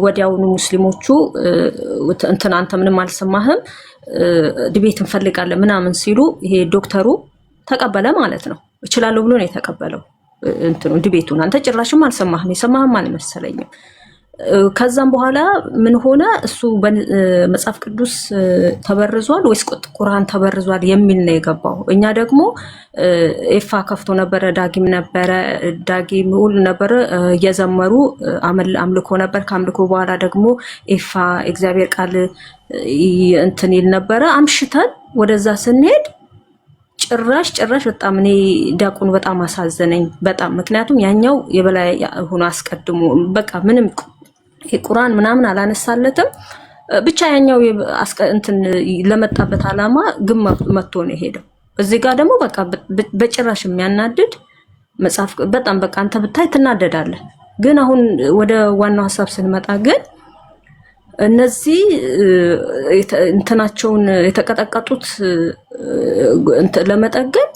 ወዲያውኑ ሙስሊሞቹ እንትን አንተ ምንም አልሰማህም ዲቤት እንፈልጋለን ምናምን ሲሉ ይሄ ዶክተሩ ተቀበለ ማለት ነው። እችላለሁ ብሎ ነው የተቀበለው እንትኑ ዲቤቱን። አንተ ጭራሽም አልሰማህም፣ የሰማህም አልመሰለኝም። ከዛም በኋላ ምን ሆነ? እሱ መጽሐፍ ቅዱስ ተበርዟል ወይስ ቁርአን ተበርዟል የሚል ነው የገባው። እኛ ደግሞ ኤፋ ከፍቶ ነበረ፣ ዳጊም ነበረ፣ ዳጊም ሁሉ ነበረ እየዘመሩ አምልኮ ነበር። ከአምልኮ በኋላ ደግሞ ኤፋ እግዚአብሔር ቃል እንትን ይል ነበረ። አምሽተን ወደዛ ስንሄድ ጭራሽ በጣም እኔ ዲያቆኑ በጣም አሳዘነኝ በጣም። ምክንያቱም ያኛው የበላይ ሆኖ አስቀድሞ በቃ ምንም ቁርአን ምናምን አላነሳለትም። ብቻ ያኛው እንትን ለመጣበት አላማ ግን መጥቶ ነው የሄደው። እዚህ ጋር ደግሞ በቃ በጭራሽ የሚያናድድ መጽሐፍ በጣም በቃ አንተ ብታይ ትናደዳለህ። ግን አሁን ወደ ዋናው ሐሳብ ስንመጣ ግን እነዚህ እንትናቸውን የተቀጠቀጡት ለመጠገን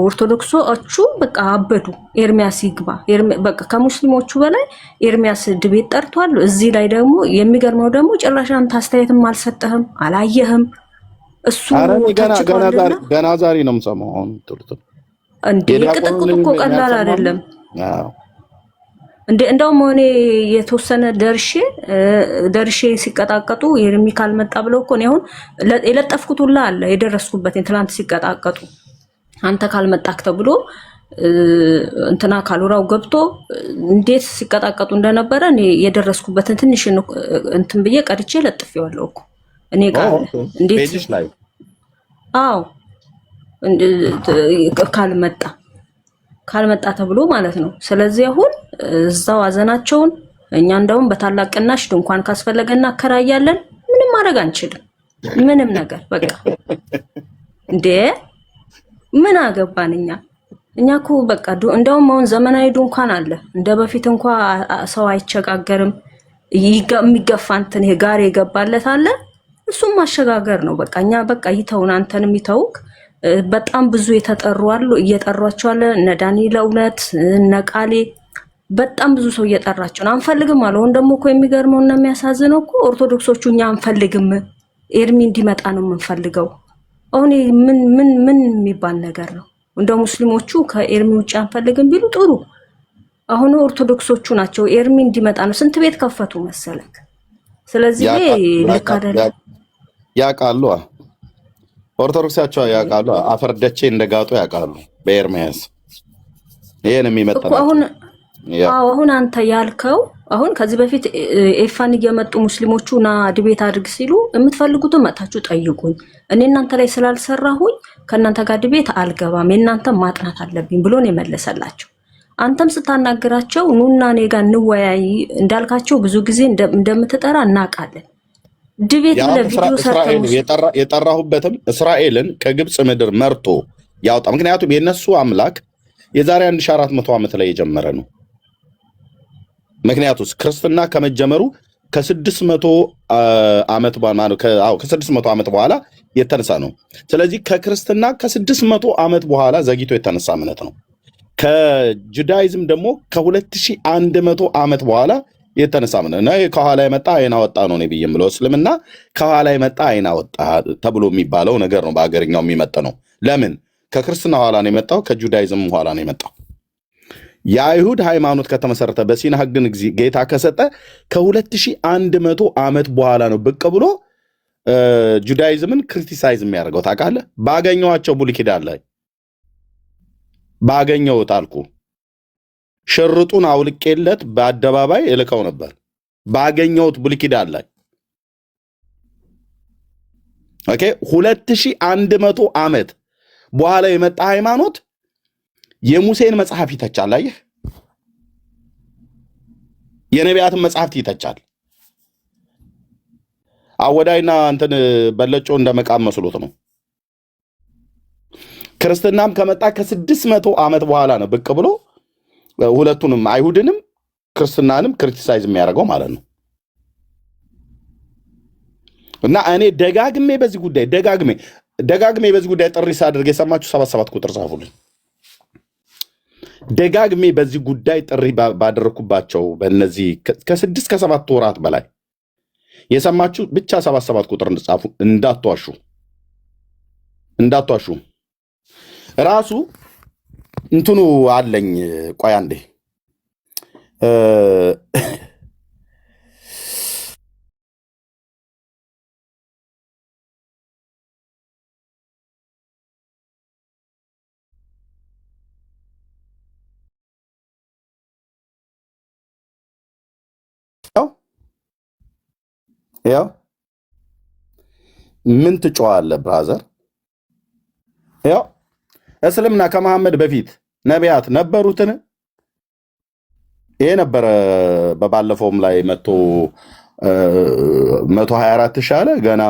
ኦርቶዶክሶቹ በቃ አበዱ። ኤርሚያስ ይግባ በቃ ከሙስሊሞቹ በላይ ኤርሚያስ ድቤት ጠርቷል። እዚህ ላይ ደግሞ የሚገርመው ደግሞ ጭራሽ አንተ አስተያየትም አልሰጠህም አላየህም። እሱ ገና ዛሬ ነው የምሰማው። አሁን እንዴ ቅጥቅጡ እኮ ቀላል አይደለም እንዴ። እንደውም እኔ የተወሰነ ደርሼ ሲቀጣቀጡ ኤርሚ ካልመጣ ብለው እኮ ነው አሁን የለጠፍኩት ሁላ አለ የደረስኩበት ትናንት ሲቀጣቀጡ አንተ ካልመጣክ ተብሎ እንትና ካሉራው ገብቶ እንዴት ሲቀጣቀጡ እንደነበረ እኔ የደረስኩበትን ትንሽ እንትን ብዬ ቀድቼ ለጥፌዋለሁ እኮ እኔ ጋር እንዴት ፔጅሽ ላይ አዎ ካልመጣ ተብሎ ማለት ነው። ስለዚህ አሁን እዛው አዘናቸውን እኛ እንደውም በታላቅ ቅናሽ ድንኳን ካስፈለገና አከራያለን። ምንም ማድረግ አንችልም። ምንም ነገር በቃ እንዴ ምን አገባን እኛ እኮ በቃ እንደውም አሁን ዘመናዊ ድንኳን አለ። እንደ በፊት እንኳን ሰው አይቸጋገርም። የሚገፋ እንትን ይሄ ጋር የገባለት አለ። እሱም ማሸጋገር ነው። በቃ እኛ በቃ ይተውን አንተንም ይተውክ። በጣም ብዙ የተጠሩ አሉ፣ እየጠሯቸው አለ። እነ ዳንኤል እውነት እነ ቃሌ በጣም ብዙ ሰው እየጠራቸው ነው። አንፈልግም አለ። አሁን ደግሞ እኮ የሚገርመው እና የሚያሳዝነው እኮ ኦርቶዶክሶቹ እኛ አንፈልግም ኤርሚ እንዲመጣ ነው የምንፈልገው። አሁን ምን የሚባል ነገር ነው? እንደ ሙስሊሞቹ ከኤርሚ ውጭ አንፈልግም ቢሉ ጥሩ። አሁን ኦርቶዶክሶቹ ናቸው ኤርሚ እንዲመጣ ነው ስንት ቤት ከፈቱ መሰለክ። ስለዚህ ልክ አይደለም። ያውቃሉ፣ ኦርቶዶክሳቸው ያውቃሉ። አፈርደቼ እንደጋጡ ያውቃሉ። በኤርሚያስ ይሄን የሚመጣ አሁን አንተ ያልከው አሁን ከዚህ በፊት ኤፋን እየመጡ ሙስሊሞቹ ና ድቤት አድርግ ሲሉ የምትፈልጉትን መጣችሁ ጠይቁኝ፣ እኔ እናንተ ላይ ስላልሰራሁኝ ከእናንተ ጋር ድቤት አልገባም፣ የእናንተ ማጥናት አለብኝ ብሎ ነው የመለሰላቸው። አንተም ስታናገራቸው ኑና እኔ ጋር እንወያይ እንዳልካቸው ብዙ ጊዜ እንደምትጠራ እናውቃለን። ድቤት ለቪዲዮ ሰርተው የጠራሁበትም እስራኤልን ከግብፅ ምድር መርቶ ያወጣ። ምክንያቱም የነሱ አምላክ የዛሬ 1400 ዓመት ላይ የጀመረ ነው። ምክንያቱም ክርስትና ከመጀመሩ ከ600 ዓመት ከ600 ዓመት በኋላ የተነሳ ነው። ስለዚህ ከክርስትና ከ600 ዓመት በኋላ ዘግይቶ የተነሳ እምነት ነው። ከጁዳይዝም ደግሞ ከ2100 ዓመት በኋላ የተነሳ እምነት ነው። ከኋላ የመጣ አይን አወጣ ነው ብዬ የምለው እስልምና ከኋላ የመጣ አይን አወጣ ተብሎ የሚባለው ነገር ነው። በአገርኛው የሚመጣ ነው። ለምን ከክርስትና ኋላ ነው የመጣው፣ ከጁዳይዝም ኋላ ነው የመጣው። የአይሁድ ሃይማኖት ከተመሰረተ በሲና ሕግን ጌታ ከሰጠ ከ2100 ዓመት በኋላ ነው ብቅ ብሎ ጁዳይዝምን ክሪቲሳይዝ የሚያደርገው። ታውቃለህ? ባገኘዋቸው ብሉይ ኪዳን ላይ ባገኘሁት አልኩ ሽርጡን አውልቄለት በአደባባይ እልከው ነበር። ባገኘሁት ብሉይ ኪዳን ላይ ኦኬ 2100 ዓመት በኋላ የመጣ ሃይማኖት የሙሴን መጽሐፍ ይተቻል። አየህ፣ የነቢያትን መጽሐፍት ይተቻል። አወዳይና እንትን በለጮ እንደመቃም መስሎት ነው። ክርስትናም ከመጣ ከ600 ዓመት በኋላ ነው ብቅ ብሎ ሁለቱንም አይሁድንም ክርስትናንም ክሪቲሳይዝ የሚያደርገው ማለት ነው። እና እኔ ደጋግሜ በዚህ ጉዳይ ጥሪ ሳደርግ የሰማችሁ 77 ቁጥር ጻፉልኝ። ደጋግሜ በዚህ ጉዳይ ጥሪ ባደረኩባቸው በእነዚህ ከ6 ከ7 ወራት በላይ የሰማችሁ ብቻ 77 ቁጥር ጻፉ። እንዳትዋሹ ራሱ እንትኑ አለኝ። ቆይ አንዴ ያው ምን ትጮዋለህ ብራዘር? ያው እስልምና ከመሐመድ በፊት ነቢያት ነበሩትን? ይሄ ነበረ። በባለፈውም ላይ 124 ሺህ አለ። ገና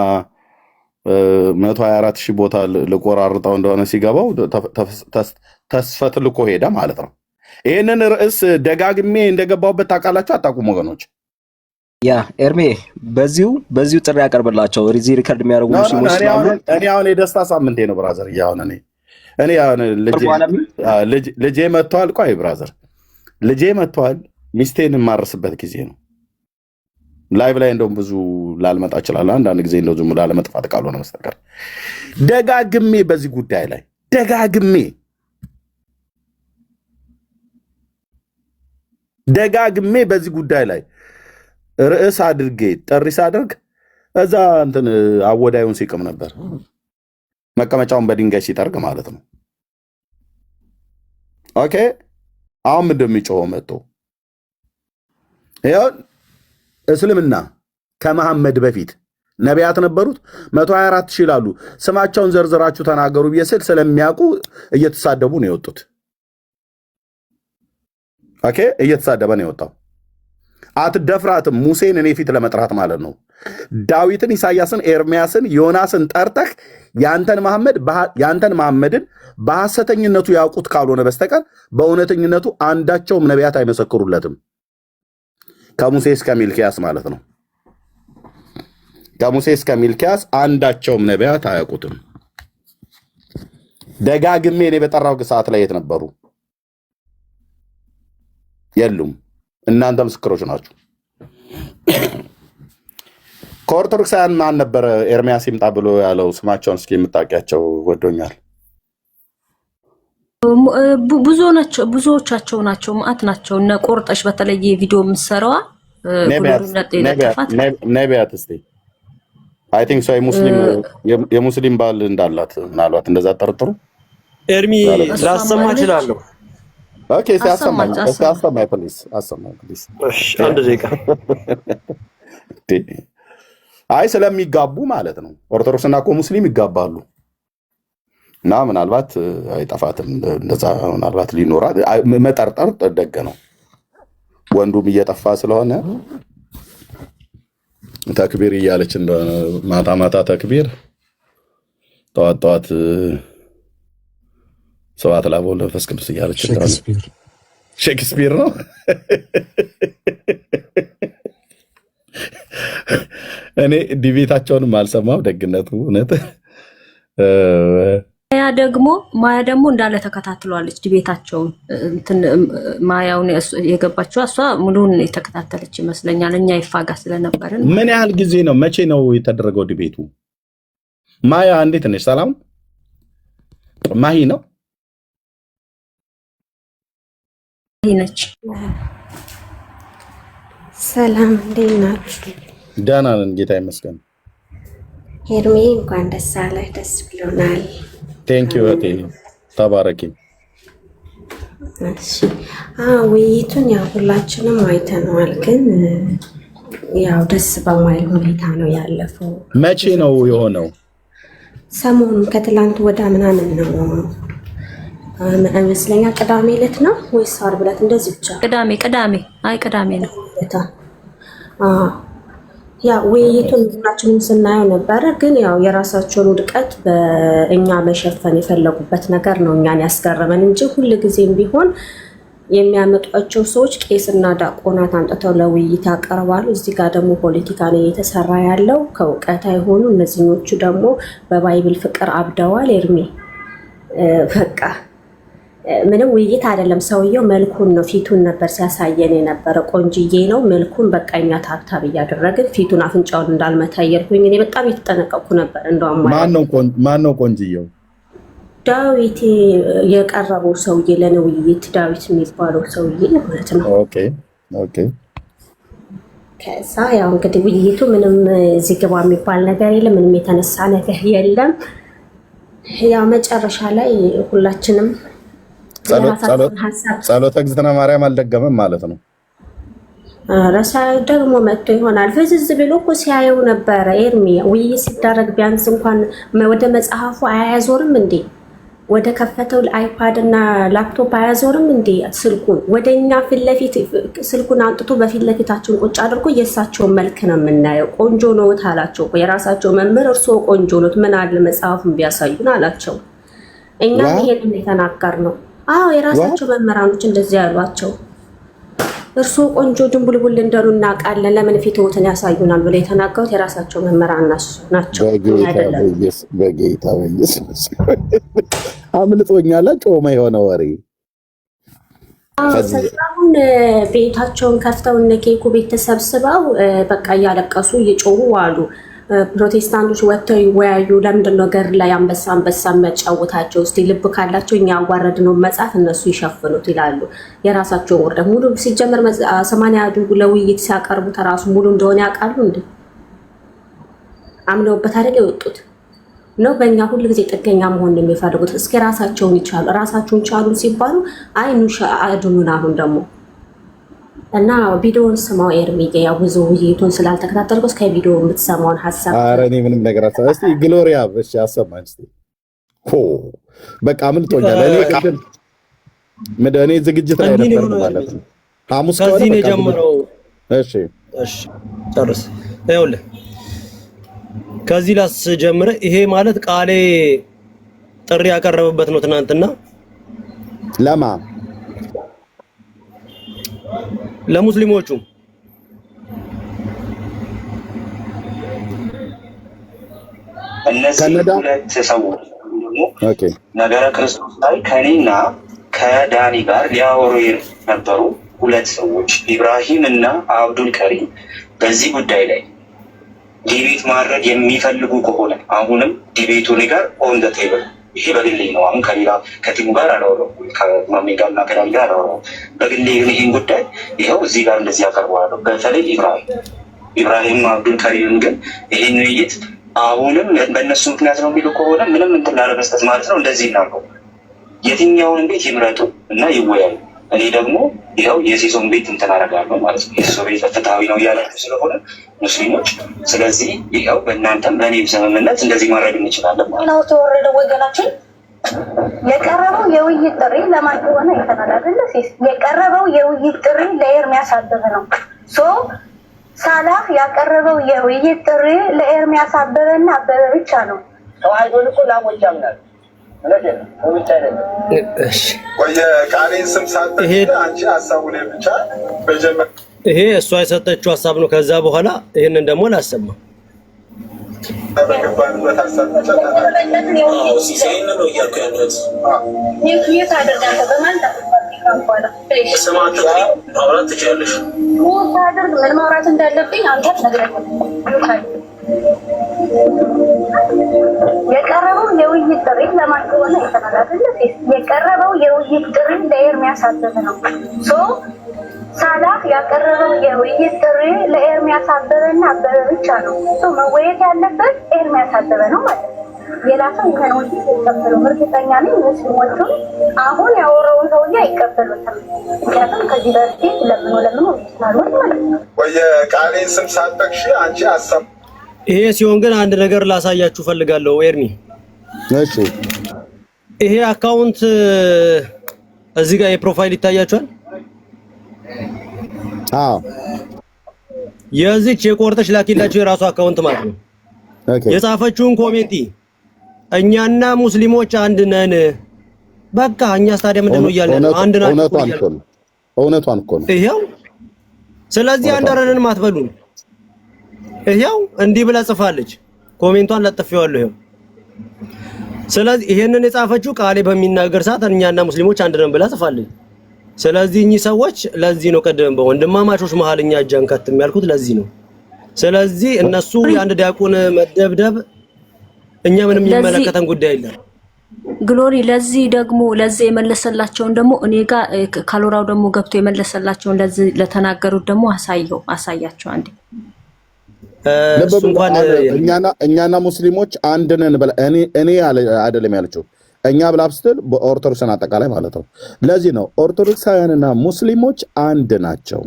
124 ሺህ ቦታ ልቆራርጠው እንደሆነ ሲገባው ተስፈትልኮ ሄደ ማለት ነው። ይህንን ርዕስ ደጋግሜ እንደገባሁበት ታውቃላችሁ አታውቁም ወገኖች? ያ ኤርሜ በዚሁ ጥሪ ያቀርብላቸው እዚህ ሪከርድ የሚያደርጉ ሙስሊሞች ስላሉ እኔ አሁን የደስታ ሳምንቴ ነው ብራዘር። እኔ ልጄ መጥቷል። ቆይ ብራዘር ልጄ መጥቷል። ሚስቴን የማርስበት ጊዜ ነው። ላይቭ ላይ እንደውም ብዙ ላልመጣ እችላለሁ። አንዳንድ ጊዜ እንደው ዝም ላለመጥፋት ካልሆነ መስተቀር ደጋግሜ በዚህ ጉዳይ ላይ ደጋግሜ በዚህ ጉዳይ ላይ ርዕስ አድርጌ ጥሪ ሳደርግ እዛ እንትን አወዳዩን ሲቅም ነበር። መቀመጫውን በድንጋይ ሲጠርግ ማለት ነው። ኦኬ አሁን ምንድን ነው የሚጮኸው? መጥቶ ይኸው እስልምና ከመሐመድ በፊት ነቢያት ነበሩት 124 ሺህ ይላሉ። ስማቸውን ዘርዝራችሁ ተናገሩ ብዬ ስል ስለሚያውቁ እየተሳደቡ ነው የወጡት። ኦኬ እየተሳደበ ነው የወጣው። አትደፍራትም ሙሴን እኔ ፊት ለመጥራት ማለት ነው። ዳዊትን፣ ኢሳያስን፣ ኤርሚያስን፣ ዮናስን ጠርተህ ያንተን መሐመድን በሐሰተኝነቱ ያውቁት ካልሆነ በስተቀር በእውነተኝነቱ አንዳቸውም ነቢያት አይመሰክሩለትም። ከሙሴ እስከ ሚልኪያስ ማለት ነው። ከሙሴ እስከ ሚልኪያስ አንዳቸውም ነቢያት አያውቁትም። ደጋግሜ እኔ በጠራው ሰዓት ላይ የት ነበሩ? የሉም። እናንተ ምስክሮች ናችሁ። ከኦርቶዶክሳውያን ማን ነበረ ኤርሚያስ ይምጣ ብሎ ያለው? ስማቸውን እስኪ የምታውቂያቸው ወዶኛል። ብዙዎቻቸው ናቸው። ማአት ናቸው። እነ ቆርጠሽ በተለየ ቪዲዮ የምትሰራዋ ነቢያት እስቲ አይ ቲንክ ሶ የሙስሊም ባል እንዳላት ምናልባት እንደዛ ጠርጥሩ። ኤርሚ ላሰማ እችላለሁ። ኦኬ ሲያሰማኝ ፕሊዝ አሰማኝ ፕሊዝ። አንድ ደቂቃ። አይ ስለሚጋቡ ማለት ነው። ኦርቶዶክስና እኮ ሙስሊም ይጋባሉ እና ምናልባት አይጠፋትም። እንደዛ ምናልባት ሊኖራት መጠርጠር ደግ ነው። ወንዱም እየጠፋ ስለሆነ ተክቢር እያለች እንደሆነ ማታ ማታ ተክቢር፣ ጠዋት ጠዋት ሰዋት ለአብ ወወልድ ወመንፈስ ቅዱስ እያለች ሼክስፒር ነው። እኔ ዲቤታቸውንም አልሰማም። ደግነቱ እውነት ማያ ደግሞ እንዳለ ተከታትሏለች ዲቤታቸውን። ማያውን የገባችው እሷ ሙሉን የተከታተለች ይመስለኛል። እኛ ይፋጋ ስለነበርን። ምን ያህል ጊዜ ነው? መቼ ነው የተደረገው ዲቤቱ? ማያ እንዴት ነሽ? ሰላም ማሂ ነው ነች። ሰላም እንዴት ናችሁ? ደህና ነን ጌታ ይመስገን። ሄርሜ እንኳን ደስ አለህ። ደስ ብሎናል። ቴንኪው እቴ ተባረኪ። እሺ ውይይቱን ያው ሁላችንም አይተነዋል፣ ግን ያው ደስ በማይል ሁኔታ ነው ያለፈው። መቼ ነው የሆነው? ሰሞኑን ከትላንት ወዳ ምናምን ነው ይመስለኛል። ቅዳሜ ዕለት ነው ወይስ ዓርብ ዕለት? እንደዚህ ብቻ ቅዳሜ ነው። ያ ውይይቱን ሁላችንም ስናየው ነበረ፣ ግን ያው የራሳቸውን ውድቀት በእኛ መሸፈን የፈለጉበት ነገር ነው እኛን ያስገረመን እንጂ ሁልጊዜም ቢሆን የሚያመጧቸው ሰዎች ቄስና ዲያቆናት አንጥተው ለውይይት ያቀርባሉ። እዚህ ጋር ደግሞ ፖለቲካ ነው እየተሰራ ያለው፣ ከእውቀት አይሆኑ። እነዚህኞቹ ደግሞ በባይብል ፍቅር አብደዋል። ኤርሜ በቃ ምንም ውይይት አይደለም። ሰውየው መልኩን ነው ፊቱን ነበር ሲያሳየን የነበረ። ቆንጅዬ ነው መልኩን። በቃኛ ታብታብ እያደረግን ፊቱን አፍንጫውን እንዳልመታ እያልኩኝ እኔ በጣም የተጠነቀቅኩ ነበር። እንደውም ማን ነው ቆንጅዬው? ዳዊት የቀረበው ሰውዬ ለውይይት ዳዊት የሚባለው ሰውዬ ማለት ነው። ኦኬ። ከዛ ያው እንግዲህ ውይይቱ ምንም እዚህ ግባ የሚባል ነገር የለም። ምንም የተነሳ ነገር የለም። ያው መጨረሻ ላይ ሁላችንም ጸሎተ እግዝእትነ ማርያም አልደገመም ማለት ነው። ረሳ ደግሞ መጥቶ ይሆናል። ፍዝዝ ብሎ እኮ ሲያየው ነበረ። ኤርሚ ውይይት ሲደረግ ቢያንስ እንኳን ወደ መጽሐፉ አያዞርም እንዴ? ወደ ከፈተው አይፓድ እና ላፕቶፕ አያዞርም እንዴ? ስልኩን ወደኛ ፊት ለፊት ስልኩን አንጥቶ በፊት ለፊታችን ቁጭ አድርጎ የእሳቸውን መልክ ነው የምናየው። ቆንጆ ነው አላቸው። የራሳቸው መምህር እርስዎ ቆንጆ ነው ምን አለ መጽሐፉን ቢያሳዩን አላቸው። እኛም ይሄንን የተናገር ነው። አዎ የራሳቸው መምህራኖች እንደዚህ ያሏቸው። እርስዎ ቆንጆ ድንቡልቡል እንደሆኑ እናውቃለን፣ ለምን ፊትዎትን ያሳዩናል ብለው የተናገሩት የራሳቸው መምህራን ናቸው። በጌታ በኢየሱስ አምልጦኛል። ጮማ የሆነ ወሬ አሁን ቤታቸውን ከፍተው እነ ኬኩ ቤት ተሰብስበው በቃ እያለቀሱ እየጮሁ አሉ። ፕሮቴስታንቶች ወጥተው ይወያዩ። ለምንድን ነው ገር ላይ አንበሳ መጫወታቸው? እስቲ ልብ ካላቸው እኛ አዋረድነው መጽሐፍ እነሱ ይሸፍኑት ይላሉ። የራሳቸውን ወርደ ሙሉ ሲጀመር 80 ለውይይት ሲያቀርቡ ተራሱ ሙሉ እንደሆነ ያውቃሉ እንዴ? አምነውበት አይደል የወጡት ነው። በእኛ ሁሉ ጊዜ ጥገኛ መሆን የሚፈልጉት። እስኪ ራሳቸውን ይቻሉ። ራሳቸውን ቻሉ ሲባሉ አይ ኑሻ አድኑን። አሁን ደግሞ እና ቪዲዮውን ስማው ኤርሚዬ፣ ያው ብዙ ውይይቱን ስላልተከታተልኩ እስከ ቪዲዮ የምትሰማውን ሀሳብ። ኧረ እኔ ምንም ነገር አሰማ። እስቲ ግሎሪያ እሺ አሰማኝ እስቲ። በቃ አምልጦኛል። እኔ ዝግጅት ላይ ነበር ማለት ነው። ሐሙስ ከዚህ ነው የጀመረው። እሺ ጨርስ። ይኸውልህ ከዚህ ላስጀምር። ይሄ ማለት ቃሌ ጥሪ ያቀረበበት ነው ትናንትና። ለማ ለሙስሊሞቹ እነዚህ ሁለት ሰዎች ደግሞ ነገረ ክርስቶስ ላይ ከኔና ከዳኒ ጋር ሊያወሩ የነበሩ ሁለት ሰዎች ኢብራሂም እና አብዱል ከሪም በዚህ ጉዳይ ላይ ዲቤት ማድረግ የሚፈልጉ ከሆነ አሁንም ዲቤቱ እኔ ጋር ኦን ዘ ቴብል። ይሄ በግሌ ነው። አሁን ከሌላ ከቲሙ ጋር አላወራሁም፣ ከማሜ ጋር እና ከዳኒ ጋር አላወራሁም። በግሌ ግን ይህን ጉዳይ ይኸው እዚህ ጋር እንደዚህ ያቀርበዋለሁ። በተለይ ኢብራሂም አብዱል ከሪም ግን ይህን ውይይት አሁንም በእነሱ ምክንያት ነው የሚሉ ከሆነ ምንም እንትን ላለመስጠት ማለት ነው እንደዚህ እናርገው፣ የትኛውን ቤት ይምረጡ እና ይወያዩ። እኔ ደግሞ ይኸው የሲሶን ቤት እንትን አደርጋለሁ ማለት ነው። የሲሶ ቤት ፍትሃዊ ነው እያላችሁ ስለሆነ ሙስሊሞች፣ ስለዚህ ይኸው በእናንተም በእኔም ስምምነት እንደዚህ ማድረግ እንችላለን ማለት ነው። ተወረደ ወገናችን የቀረበው የውይይት ጥሪ ለማን ሆነ የተናገረለ የቀረበው የውይይት ጥሪ ለኤርሚያስ አበበ ነው። ሳላህ ያቀረበው የውይይት ጥሪ ለኤርሚያስ አበበና አበበ ብቻ ነው። ተዋህዶን እኮ ላሞች ያምናል። ይሄ እሷ የሰጠችው ሀሳብ ነው። ከዛ በኋላ ይህንን ደግሞ ላሰማ ምን ማውራት እንዳለብኝ አንተ ነግረኝ። የቀረበው የውይይት ጥሪ ለማን ሆነ የተናገረለ የቀረበው የውይይት ጥሪ ለኤርሚያስ አበበ ነው። ሳላህ ያቀረበው የውይይት ጥሪ ለኤርሚያስ አበበና አበበ ብቻ ነው። መወየት ያለበት ኤርሚያስ አበበ ነው ማለት ነው። የላሰው ከነው ይቀበሉ እርግጠኛ ነኝ። ሙስሊሞቹ አሁን ያወራውን ሰውዬ አይቀበሉትም። ምክንያቱም ከዚህ በፊት ለምኖ ይስላሉ ማለት ነው። ቃሌን ስም ሳትጠቅሺ አንቺ አሰብ ይሄ ሲሆን ግን አንድ ነገር ላሳያችሁ ፈልጋለሁ ኤርሚ። እሺ ይሄ አካውንት እዚህ ጋር የፕሮፋይል ይታያችኋል? አዎ የዚች የቆርጠሽ ላኪላችሁ የራሱ አካውንት ማለት ነው። የጻፈችውን ኮሜንት እኛና ሙስሊሞች አንድ ነን፣ በቃ እኛ ታዲያ ምንድነው እያልን ነው? አንድ ናችሁ። እውነቷን እኮ ነው ይሄው። ስለዚህ አንድ አረንን ማትበሉን ይሄው እንዲህ ብላ ጽፋለች። ኮሜንቷን ለጥፌዋለሁ ይሄው። ስለዚህ ይሄንን የጻፈችው ቃሌ በሚናገር ሰዓት እኛና ሙስሊሞች አንድ ነን ብላ ጽፋለች። ስለዚህ እኚህ ሰዎች ለዚህ ነው ቀደም በወንድማማቾች መሃል እኛ እጃን ከትም ያልኩት ለዚህ ነው። ስለዚህ እነሱ የአንድ ዲያቆን መደብደብ እኛ ምንም የሚመለከተን ጉዳይ የለም። ግሎሪ ለዚህ ደግሞ ለዚህ የመለሰላቸውን ደግሞ እኔ ጋር ካሎራው ደግሞ ገብቶ የመለሰላቸውን ለዚህ ለተናገሩት ደግሞ አሳያቸው አንዴ። እኛና ሙስሊሞች አንድ ነን ብላ እኔ አይደለም ያለችው እኛ ብላ ስትል በኦርቶዶክስን አጠቃላይ ማለት ነው። ለዚህ ነው ኦርቶዶክሳውያንና ሙስሊሞች አንድ ናቸው።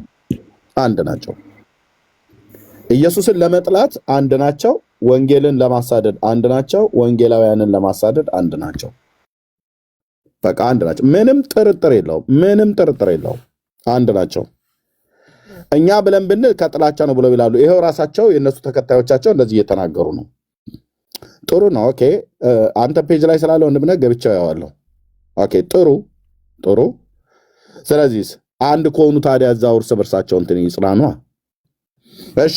ኢየሱስን ለመጥላት አንድ ናቸው። ወንጌልን ለማሳደድ አንድ ናቸው። ወንጌላውያንን ለማሳደድ አንድ ናቸው። በቃ አንድ ናቸው። ምንም ጥርጥር የለውም። አንድ ናቸው። እኛ ብለን ብንል ከጥላቻ ነው ብለው ይላሉ። ይሄው ራሳቸው የነሱ ተከታዮቻቸው እንደዚህ እየተናገሩ ነው። ጥሩ ነው። ኦኬ አንተ ፔጅ ላይ ስላለ ወንድምነህ ገብቻው ያዋለሁ። ኦኬ ጥሩ። ስለዚህ አንድ ከሆኑ ታዲያ እዛው እርስ በርሳቸው እንትን ይጽናኑ። እሺ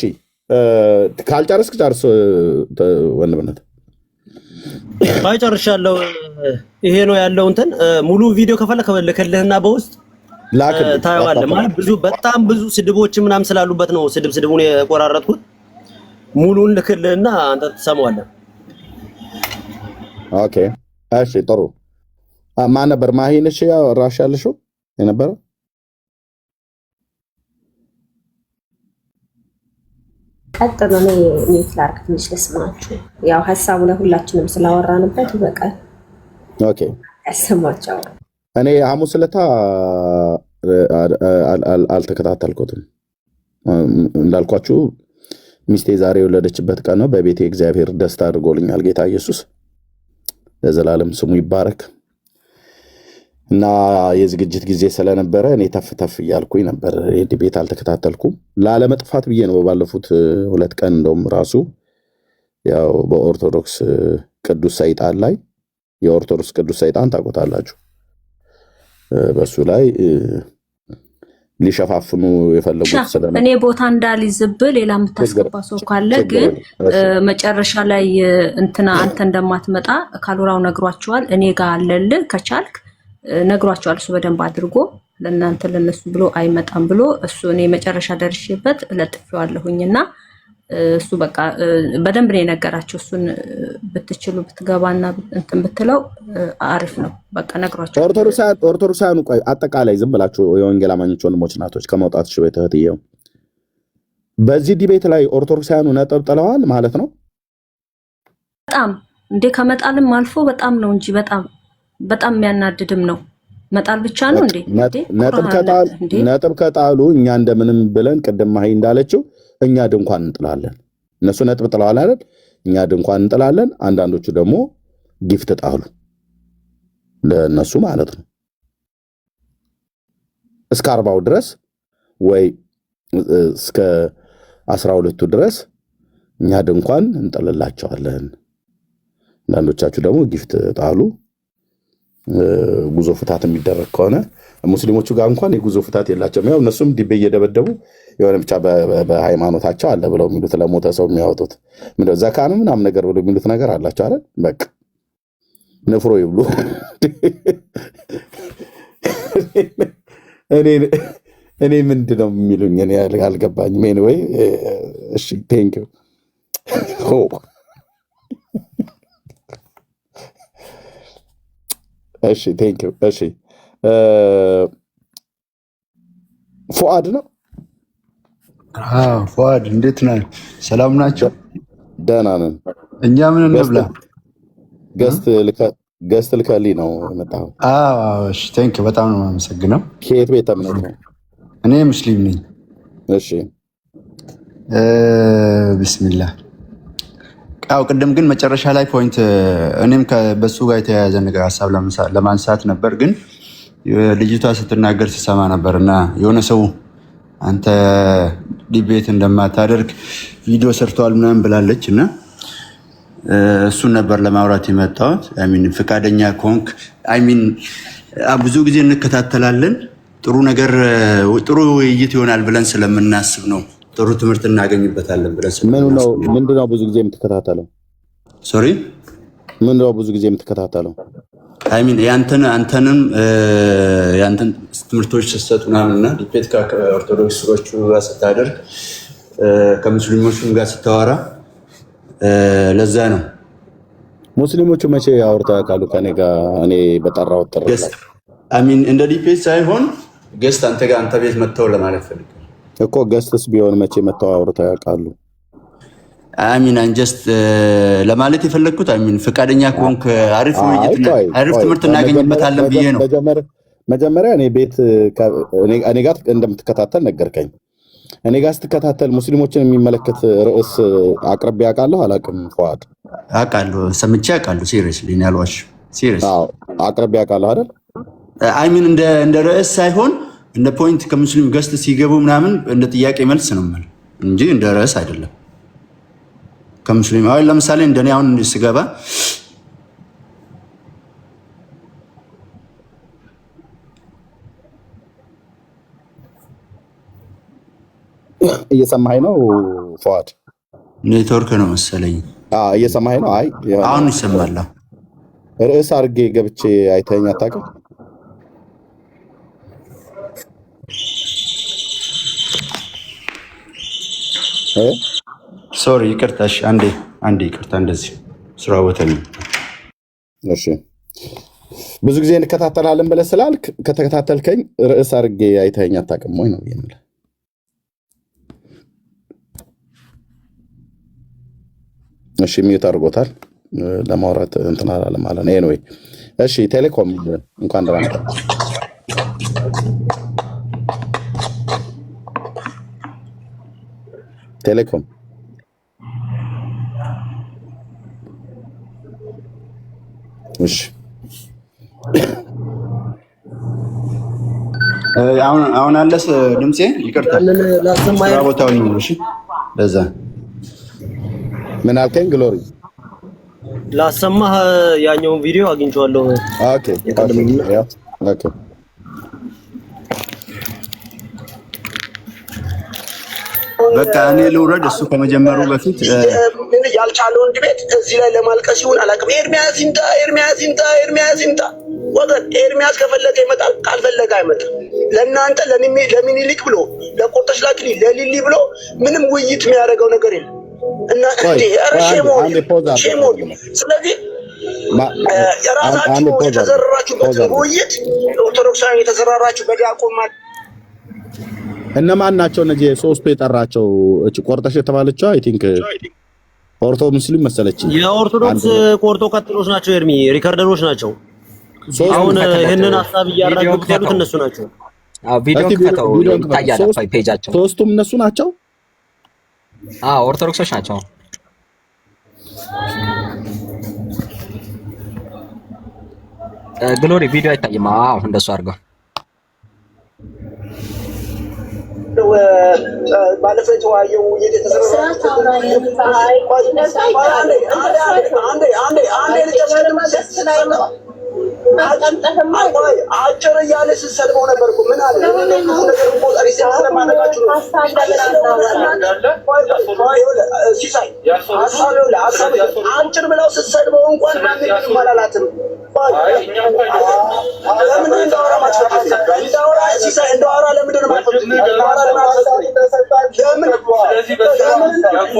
ካልጨረስክ ጨርስ ወንድምነት። ጨርሻለሁ። ይሄ ነው ያለው እንትን ሙሉ ቪዲዮ ከፈለክ ልክልህና በውስጥ ታየዋለህ። ማለት በጣም ብዙ ስድቦች ምናምን ስላሉበት ነው ስድቡን የቆራረጥኩት። ሙሉን ልክልህና አንተ ትሰማዋለህ። ኦኬ እሺ ጥሩ። ማን ነበር ማሂንሽ ራሽ ያለሽው የነበረው? ቀጥሎ ነው ኔት ላርክ ትንሽ ልስማችሁ። ያው ሀሳቡ ለሁላችንም ስላወራንበት ይበቃል። ኦኬ ያሰማቸው። እኔ ሐሙስ ዕለት አልተከታተልኩትም እንዳልኳችሁ ሚስቴ ዛሬ የወለደችበት ቀን ነው። በቤቴ እግዚአብሔር ደስታ አድርጎልኛል። ጌታ ኢየሱስ ለዘላለም ስሙ ይባረክ። እና የዝግጅት ጊዜ ስለነበረ እኔ ተፍ እያልኩኝ ነበር። ዲቤት አልተከታተልኩም ላለመጥፋት ብዬ ነው። ባለፉት 2 ቀን እንደውም ራሱ ያው በኦርቶዶክስ ቅዱስ ሰይጣን ላይ የኦርቶዶክስ ቅዱስ ሰይጣን ታውቁታላችሁ፣ በሱ ላይ ሊሸፋፍኑ የፈለጉት ስለነበር እኔ ቦታ እንዳልይዝብህ ሌላ የምታስገባ ሰው ካለ ግን መጨረሻ ላይ እንትና አንተ እንደማትመጣ ካሉራው ነግሯቸዋል። እኔ ጋር አለልህ ከቻልክ ነግሯቸዋል። እሱ በደንብ አድርጎ ለእናንተ ለነሱ ብሎ አይመጣም ብሎ እሱ እኔ መጨረሻ ደርሼበት ለጥፌዋለሁኝና እሱ በቃ በደንብ ነው የነገራቸው። እሱን ብትችሉ ብትገባና እንትን ብትለው አሪፍ ነው። በቃ ነግሯቸው። ኦርቶዶክሳውያኑ ቆይ አጠቃላይ ዝም ብላችሁ የወንጌል አማኞች ወንድሞች እናቶች ከመውጣትሽ በፊት እህትዬው በዚህ ዲቤት ላይ ኦርቶዶክሳውያኑ ነጥብ ጥለዋል ማለት ነው። በጣም እንዴ ከመጣልም አልፎ በጣም ነው እንጂ በጣም የሚያናድድም ነው። መጣል ብቻ ነው እንዴ? ነጥብ ከጣሉ እኛ እንደምንም ብለን ቅድም ማሂ እንዳለችው እኛ ድንኳን እንጥላለን። እነሱ ነጥብ ጥለዋል አይደል? እኛ ድንኳን እንጥላለን። አንዳንዶቹ ደግሞ ጊፍት ጣሉ ለነሱ ማለት ነው። እስከ 40 ድረስ ወይ እስከ 12 ድረስ እኛ ድንኳን እንጥልላቸዋለን። አንዳንዶቻችሁ ደግሞ ጊፍት ጣሉ። ጉዞ ፍታት የሚደረግ ከሆነ ሙስሊሞቹ ጋር እንኳን የጉዞ ፍታት የላቸውም። ያው እነሱም ዲቤ እየደበደቡ የሆነ ብቻ በሃይማኖታቸው አለ ብለው የሚሉት ለሞተ ሰው የሚያወጡት ምንድነው ዘካን ምናምን ነገር ብለው የሚሉት ነገር አላቸው አይደል? በቃ ንፍሮ ይብሉ። እኔ ምንድነው የሚሉኝ እኔ አልገባኝም። ኤኒዌይ እሺ ቴንክ ዩ እሺ ቴንክ ዩ። እሺ ፉአድ ነው። ፉአድ እንዴት ነህ? ሰላም ናቸው? ደህና ነን። እኛ ምን እንብላ? ገስት ልከልኝ ነው የመጣው። እሺ ቴንክ ዩ በጣም ነው የማመሰግነው። ከየት ቤተ እምነት ነው? እኔ ሙስሊም ነኝ። እሺ ቢስሚላህ። ያው ቅድም ግን መጨረሻ ላይ ፖይንት እኔም በሱ ጋር የተያያዘ ነገር ሀሳብ ለማንሳት ነበር፣ ግን ልጅቷ ስትናገር ስሰማ ነበር እና የሆነ ሰው አንተ ዲቤት እንደማታደርግ ቪዲዮ ሰርተዋል ምናምን ብላለች እና እሱን ነበር ለማውራት የመጣሁት። ፍቃደኛ ከሆንክ ብዙ ጊዜ እንከታተላለን። ጥሩ ነገር ጥሩ ውይይት ይሆናል ብለን ስለምናስብ ነው። ጥሩ ትምህርት እናገኝበታለን ብለን ምንድነው ብዙ ጊዜ የምትከታተለው? ሶሪ ምንድነው ብዙ ጊዜ የምትከታተለው? አንተንም ያንተን ትምህርቶች ስትሰጥ ምናምንና ዲቤት ከኦርቶዶክሶቹ ጋር ስታደርግ ከሙስሊሞቹም ጋር ስታወራ ለዛ ነው። ሙስሊሞቹ መቼ አውርተው ያውቃሉ ከኔ ጋር? እኔ በጠራው ጥር እንደ ዲቤት ሳይሆን ገስት አንተ ጋር አንተ ቤት መጥተው ለማለት ፈልግ እኮ ገስትስ ቢሆን መቼ መተው አውርተው ያውቃሉ? አንጀስት ለማለት የፈለግኩት ፍቃደኛ ከሆንክ አሪፍ ትምህርት እናገኝበታለን ብዬ ነው። መጀመሪያ እኔ ጋር እንደምትከታተል ነገርከኝ። እኔ ጋር ስትከታተል ሙስሊሞችን የሚመለከት ርዕስ አቅርቤ አውቃለሁ? አላውቅም። ፉአድ አውቃለሁ፣ ሰምቼ አውቃለሁ። ሲሪየስሊ እኔ አልዋሽም። ሲሪየስ አቅርቤ አውቃለሁ አይደል? እንደ ርዕስ ሳይሆን እንደ ፖይንት ከሙስሊም ገስት ሲገቡ ምናምን እንደ ጥያቄ መልስ ነው እንጂ እንደ ርዕስ አይደለም። ከሙስሊም ለምሳሌ እንደኔ አሁን ስገባ እየሰማኸኝ ነው ፏድ? ኔትወርክ ነው መሰለኝ። እየሰማኸኝ ነው? አይ አሁን ይሰማል። ርዕስ አድርጌ ገብቼ አይተኸኝ አታውቅም? ሶሪ ይቅርታሽ። አንዴ ይቅርታ። እንደዚህ ስራ ቦታ ነው። እሺ ብዙ ጊዜ እንከታተላለን ብለህ ስላልክ ከተከታተልከኝ ርዕስ አድርጌ አይተኸኝ አታውቅም ወይ ነው የምልህ። እሺ ሚዩት አድርጎታል ለማውራት እንትን አላለም ማለት ነው። ኤኒዌይ እሺ ቴሌኮም እንኳን ደህና መጣ። ቴሌኮም እሺ አሁን አለስ ድምጼ ይቅርታ ስራ ቦታው ነው። እሺ ለዛ ምን አልከኝ? ግሎሪ ላሰማህ ያኛውን ቪዲዮ አግኝቼዋለሁ። ኦኬ ኦኬ በቃ እኔ ልውረድ። እሱ ከመጀመሩ በፊት ያልቻለው ወንድ ቤት እዚህ ላይ ለማልቀስ ይሁን አላውቅም። ኤርሚያስ ይምጣ ወገን። ኤርሚያስ ከፈለገ ይመጣል፣ ካልፈለገ አይመጣም። ለእናንተ ለሚኒሊክ ብሎ ለቆርጠሽ ላኪ ለሊሊ ብሎ ምንም ውይይት የሚያደርገው ነገር የለም እና ሼሞን። ስለዚህ የራሳችሁ የተዘረራችሁበት ውይይት ኦርቶዶክሳውያን የተዘራራችሁ በዲያቆን እነማን ናቸው እነዚህ ሶስቱ የጠራቸው? እቺ ቆርጠሽ የተባለችው አይ ቲንክ ኦርቶ ሙስሊም መሰለች። የኦርቶዶክስ ቆርጦ ቀጥሎች ናቸው። ኤርሚ ሪከርደሮች ናቸው። አሁን ይሄንን ሐሳብ እያራገቡት ያሉት እነሱ ናቸው። ቪዲዮ ከተው ይታያል ፔጃቸው። ሶስቱም እነሱ ናቸው። ኦርቶዶክሶች ናቸው። ግሎሪ ቪዲዮ አይታይም። እንደሱ አድርገው ባለፈው የተወያየው አጭር እያለ ስትሰድበው ነበር እኮ ምን አለ? አጭር ብለው ስትሰድበው እንኳን አላላትም። ለምንድን እንዳወራ ለምንድን ነው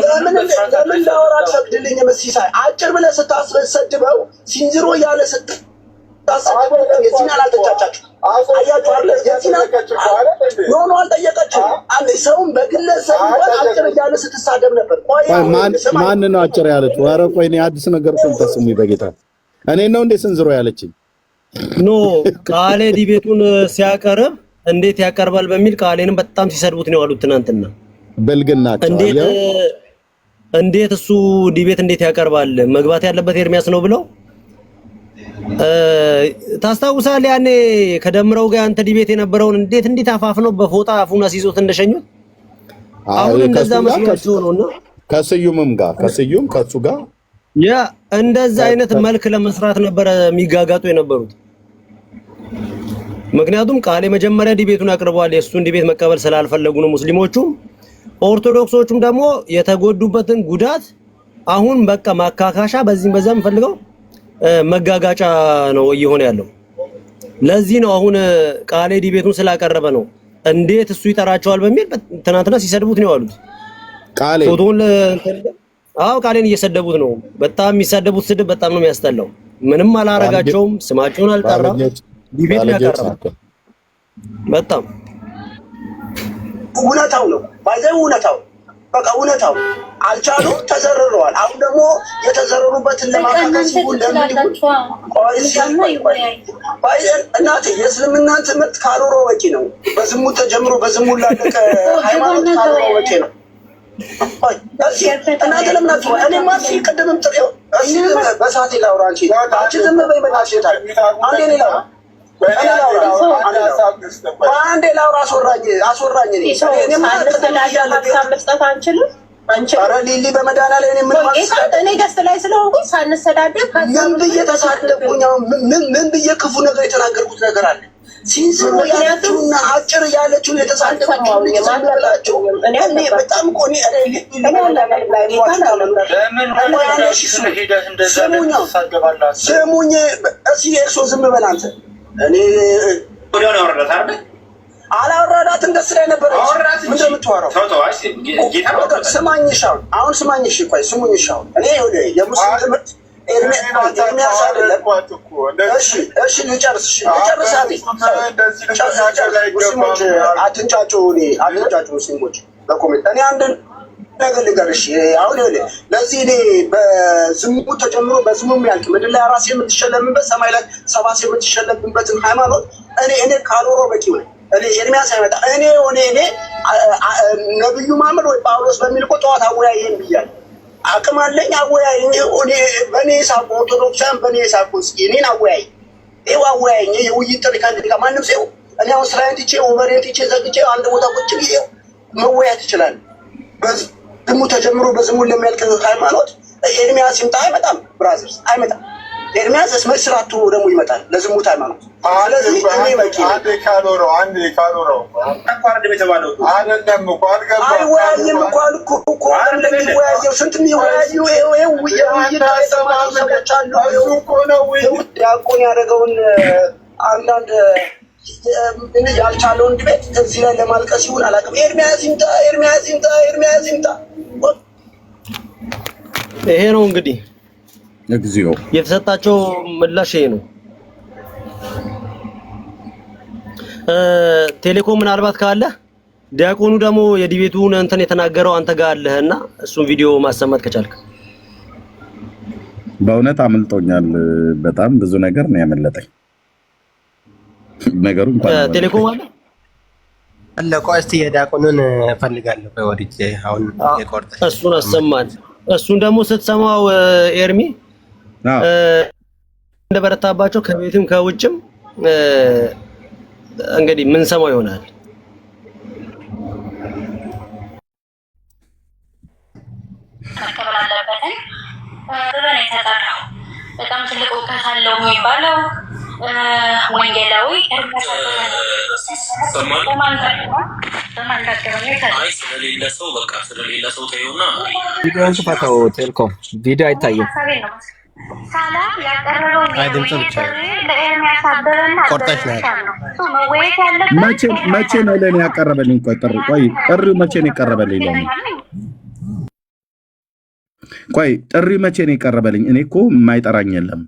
ለምን እንዳወራ አትፈቅድልኝም? ሲሳይ አጭር ብለህ ስታሰድበው ሲንዝሮ እያለ ስታሰድበው የዚህን አልተጫጫችሁ ኖ አልጠየቀችም። ሰውን በግለሰብ አጭር እያለ ስትሳደብ ነበር። ማን ነው አጭር ያለችው? ኧረ ቆይ እኔ አዲስ ነገር እኮ ተስሙኝ በጌታ እኔ ነው እንዴ ስንዝሮ ያለችኝ? ኖ ቃሌ ዲቤቱን ሲያቀርብ እንዴት ያቀርባል በሚል ቃሌንም በጣም ሲሰድቡት ነው ያሉት ትናንትና። በልግናቸው እንዴት እሱ ዲቤት እንዴት ያቀርባል? መግባት ያለበት ኤርሚያስ ነው ብለው ታስታውሳለህ? ያኔ ከደምረው ጋር አንተ ዲቤት የነበረውን እንዴት አፋፍነው በፎጣ አፉን አስይዞት እንደሸኙት። አሁን እንደዛ መስሏቸው ነውና ከስዩምም ጋር ከስዩም ከሱ ጋር ያ እንደዛ አይነት መልክ ለመስራት ነበረ የሚጋጋጡ የነበሩት። ምክንያቱም ቃሌ መጀመሪያ ዲቤቱን አቅርበዋል። የእሱን ዲቤት መቀበል ስላልፈለጉ ነው ሙስሊሞቹም። ኦርቶዶክሶቹም ደግሞ የተጎዱበትን ጉዳት አሁን በቃ ማካካሻ በዚህም በዛም ፈልገው መጋጋጫ ነው እየሆነ ያለው። ለዚህ ነው አሁን ቃሌ ዲቤቱን ስላቀረበ ነው እንዴት እሱ ይጠራቸዋል በሚል ትናንትና ሲሰድቡት ነው ያሉት። ቃሌ ፎቶን ቃሌን እየሰደቡት ነው። በጣም የሚሳደቡት ስድብ በጣም ነው የሚያስጠላው። ምንም አላረጋቸውም፣ ስማቸውን አልጠራም፣ ዲቤት ነው ያቀረበው። በጣም እውነታው ነው ባይዘው እውነታው በቃ እውነታው አልቻሉም፣ ተዘርረዋል። አሁን ደግሞ የተዘረሩበትን ለማካካስ ይሁን ለምን እናቴ የእስልምናን ትምህርት ካሮሮ በቂ ነው። በዝሙት ተጀምሮ በዝሙት ላለቀ ሃይማኖት ካሮሮ በቂ ነው። እናንተ ለምን አትወ እኔማ ቅድምም ጥሬው በሰዓት ላውራ አንቺ ዝም በይ በእናትሽ። አንዴ ላውራ አንዴ ላውራ አስወራኝ መስጠት አንችልም። ኧረ ሊሊ በመድኃኒዓለም እኔ ገስት ላይ ስለሆንኩኝ ሳንሰዳደብ ምን ብዬ ተሳደብኩኝ? ምን ብዬ ክፉ ነገር የተናገርኩት ነገር አለ? ሲንስሩ ያለችውና አጭር ያለችው የተሳደበችው ብላችሁ እኔ በጣም እኮ ስሙኝ እስኪ እርሶ ዝም በል አንተ። እኔ አላወራዳትም ደስ ላይ ነበር። ምንድን ነው የምትወራው? ስማኝ እሺ፣ አሁን ስማኝ እሺ፣ ቆይ ስሙኝ እሺ። አሁን እኔ የሙስሊም ትምህርት ኤርሚያስ አይደለም። እሺ ልጨርስ። ሙስሊሞች አትንጫጩ፣ ሙስሊሞች በኮሜንት እኔ አንድ ነገር ልንገርሽ። አሁን ለዚህ እኔ በዝሙት ተጨምሮ በዝሙት ያልክ ምድር ላይ ራሴ የምትሸለምበት ሰማይ ላይ ሰባሴ የምትሸለምበትን ሃይማኖት እኔ ካልኖረው በቂ ነው። እኔ ኤርሚያስ አይመጣ እኔ ነብዩ መሐመድ ወይ ጳውሎስ በሚል እኮ ጠዋት አወያየን ብያለሁ። አቅም አለኝ አወያየኝ። እኔ በእኔ ሳቆ ኦርቶዶክሳን በእኔ ሳቆ እስኪ እኔን አወያይ ይኸው አወያየኝ። የውይይት ጥሪ ከአንድ ጋር ማንም ሰው እኔ አሁን ስራዬን ትቼ ኦቨሬን ትቼ ዘግቼ አንድ ቦታ ቁጭ ብዬ መወያየት ይችላል። በዝሙት ተጀምሮ በዝሙት ለሚያልቅ ሃይማኖት ኤርሚያስ ይምጣ አይመጣም? ብራዘርስ አይመጣም። ኤርሚያስ እስመት ስራቱ ደግሞ ይመጣል ለዝሙት ሃይማኖት። ስለዚህ እኔ በቂ አንዴ ካሎረው አይደለም እኮ አይወያይም እኮ አልኩ እኮ አይደለም የሚወያየው። ስንት የሚወያዩ ሰዎች አሉ። ዲያቆን ያደረገውን አንዳንድ ያልቻለውን ድቤት እዚህ ላይ ለማልቀስ ይሁን አላውቅም። ኤርሚያስ ይምጣ። ይሄ ነው እንግዲህ እግዚኦ የተሰጣቸው ምላሽ ይሄ ነው። ቴሌኮም ምናልባት ካለ ዲያቆኑ ደግሞ የዲቤቱን እንትን የተናገረው አንተ ጋር አለህና እሱን ቪዲዮ ማሰማት ከቻልክ። በእውነት አምልጦኛል። በጣም ብዙ ነገር ነው ያመለጠኝ። ነገሩ እንኳን ቴሌኮም አለ ቆይ እስቲ የዲያቆኑን ፈልጋለሁ በወዲጄ አሁን የቆርጠ እሱን አሰማት። እሱን ደግሞ ስትሰማው ኤርሚ እንደበረታባቸው ከቤትም ከውጭም እንግዲህ ምን ሰማው ይሆናል። በጣም ትልቅ እውቀት አለው የሚባለው ወንጌላዊ ስለሌለ ሰው በቃ ስለሌለ ሰው ተይውና ቪዲዮውን ክፈተው። ቴልኮም ቪዲዮ አይታይም። መቼ ነው ለኔ ያቀረበልኝ? ቆይ ጥሪው መቼ ነው የቀረበልኝ? ጥሪው መቼ ነው የቀረበልኝ? እኔ እኮ የማይጠራኝ የለም።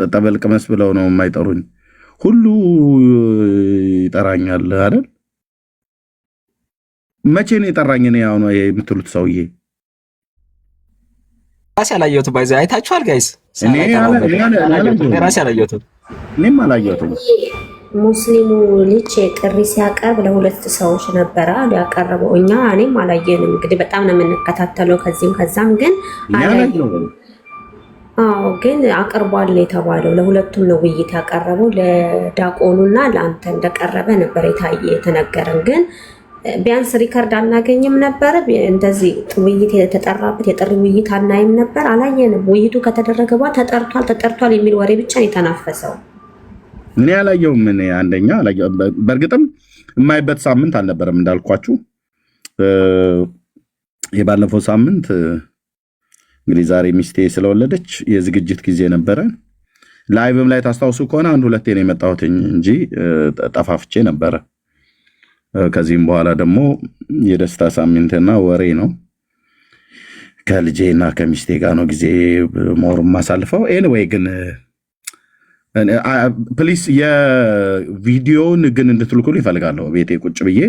ጠበልቅ መስ ብለው ነው የማይጠሩኝ። ሁሉ ይጠራኛል አይደል? መቼ ነው የጠራኝ? እኔ ያው ነው የምትሉት ሰውዬ ራሴ አላየሁትም። ባይዘ አይታችኋል ጋይስ? ራሴ አላየሁትም። እኔም አላየሁትም። ሙስሊሙ ልጅ ጥሪ ሲያቀርብ ለሁለት ሰዎች ነበረ ያቀረበው። እኔም አላየንም። እንግዲህ በጣም ነው የምንከታተለው ከዚህም ከዛም፣ ግን አላየንም። ግን አቅርቧል የተባለው ለሁለቱም ነው ውይይት ያቀረበው። ለዲያቆኑና ለአንተ እንደቀረበ ነበር የተነገረን። ግን ቢያንስ ሪከርድ አናገኝም ነበር። እንደዚህ ውይይት የተጠራበት የጥሪ ውይይት አናይም ነበር። አላየንም። ውይይቱ ከተደረገ በኋላ ተጠርቷል የሚል ወሬ ብቻ ነው የተናፈሰው። እኔ አላየሁም። እኔ አንደኛ በእርግጥም የማይበት ሳምንት አልነበረም እንዳልኳችሁ። የባለፈው ሳምንት እንግዲህ ዛሬ ሚስቴ ስለወለደች የዝግጅት ጊዜ ነበረ። ላይቭም ላይ ታስታውሱ ከሆነ አንድ ሁለቴ ነው የመጣሁት እንጂ ጠፋፍቼ ነበረ። ከዚህም በኋላ ደግሞ የደስታ ሳምንትና ወሬ ነው። ከልጄና ከሚስቴ ጋር ነው ጊዜ ሞር ማሳልፈው። ኤኒዌይ ግን ፕሊስ የቪዲዮውን ግን እንድትልኩል ይፈልጋለሁ። ቤቴ ቁጭ ብዬ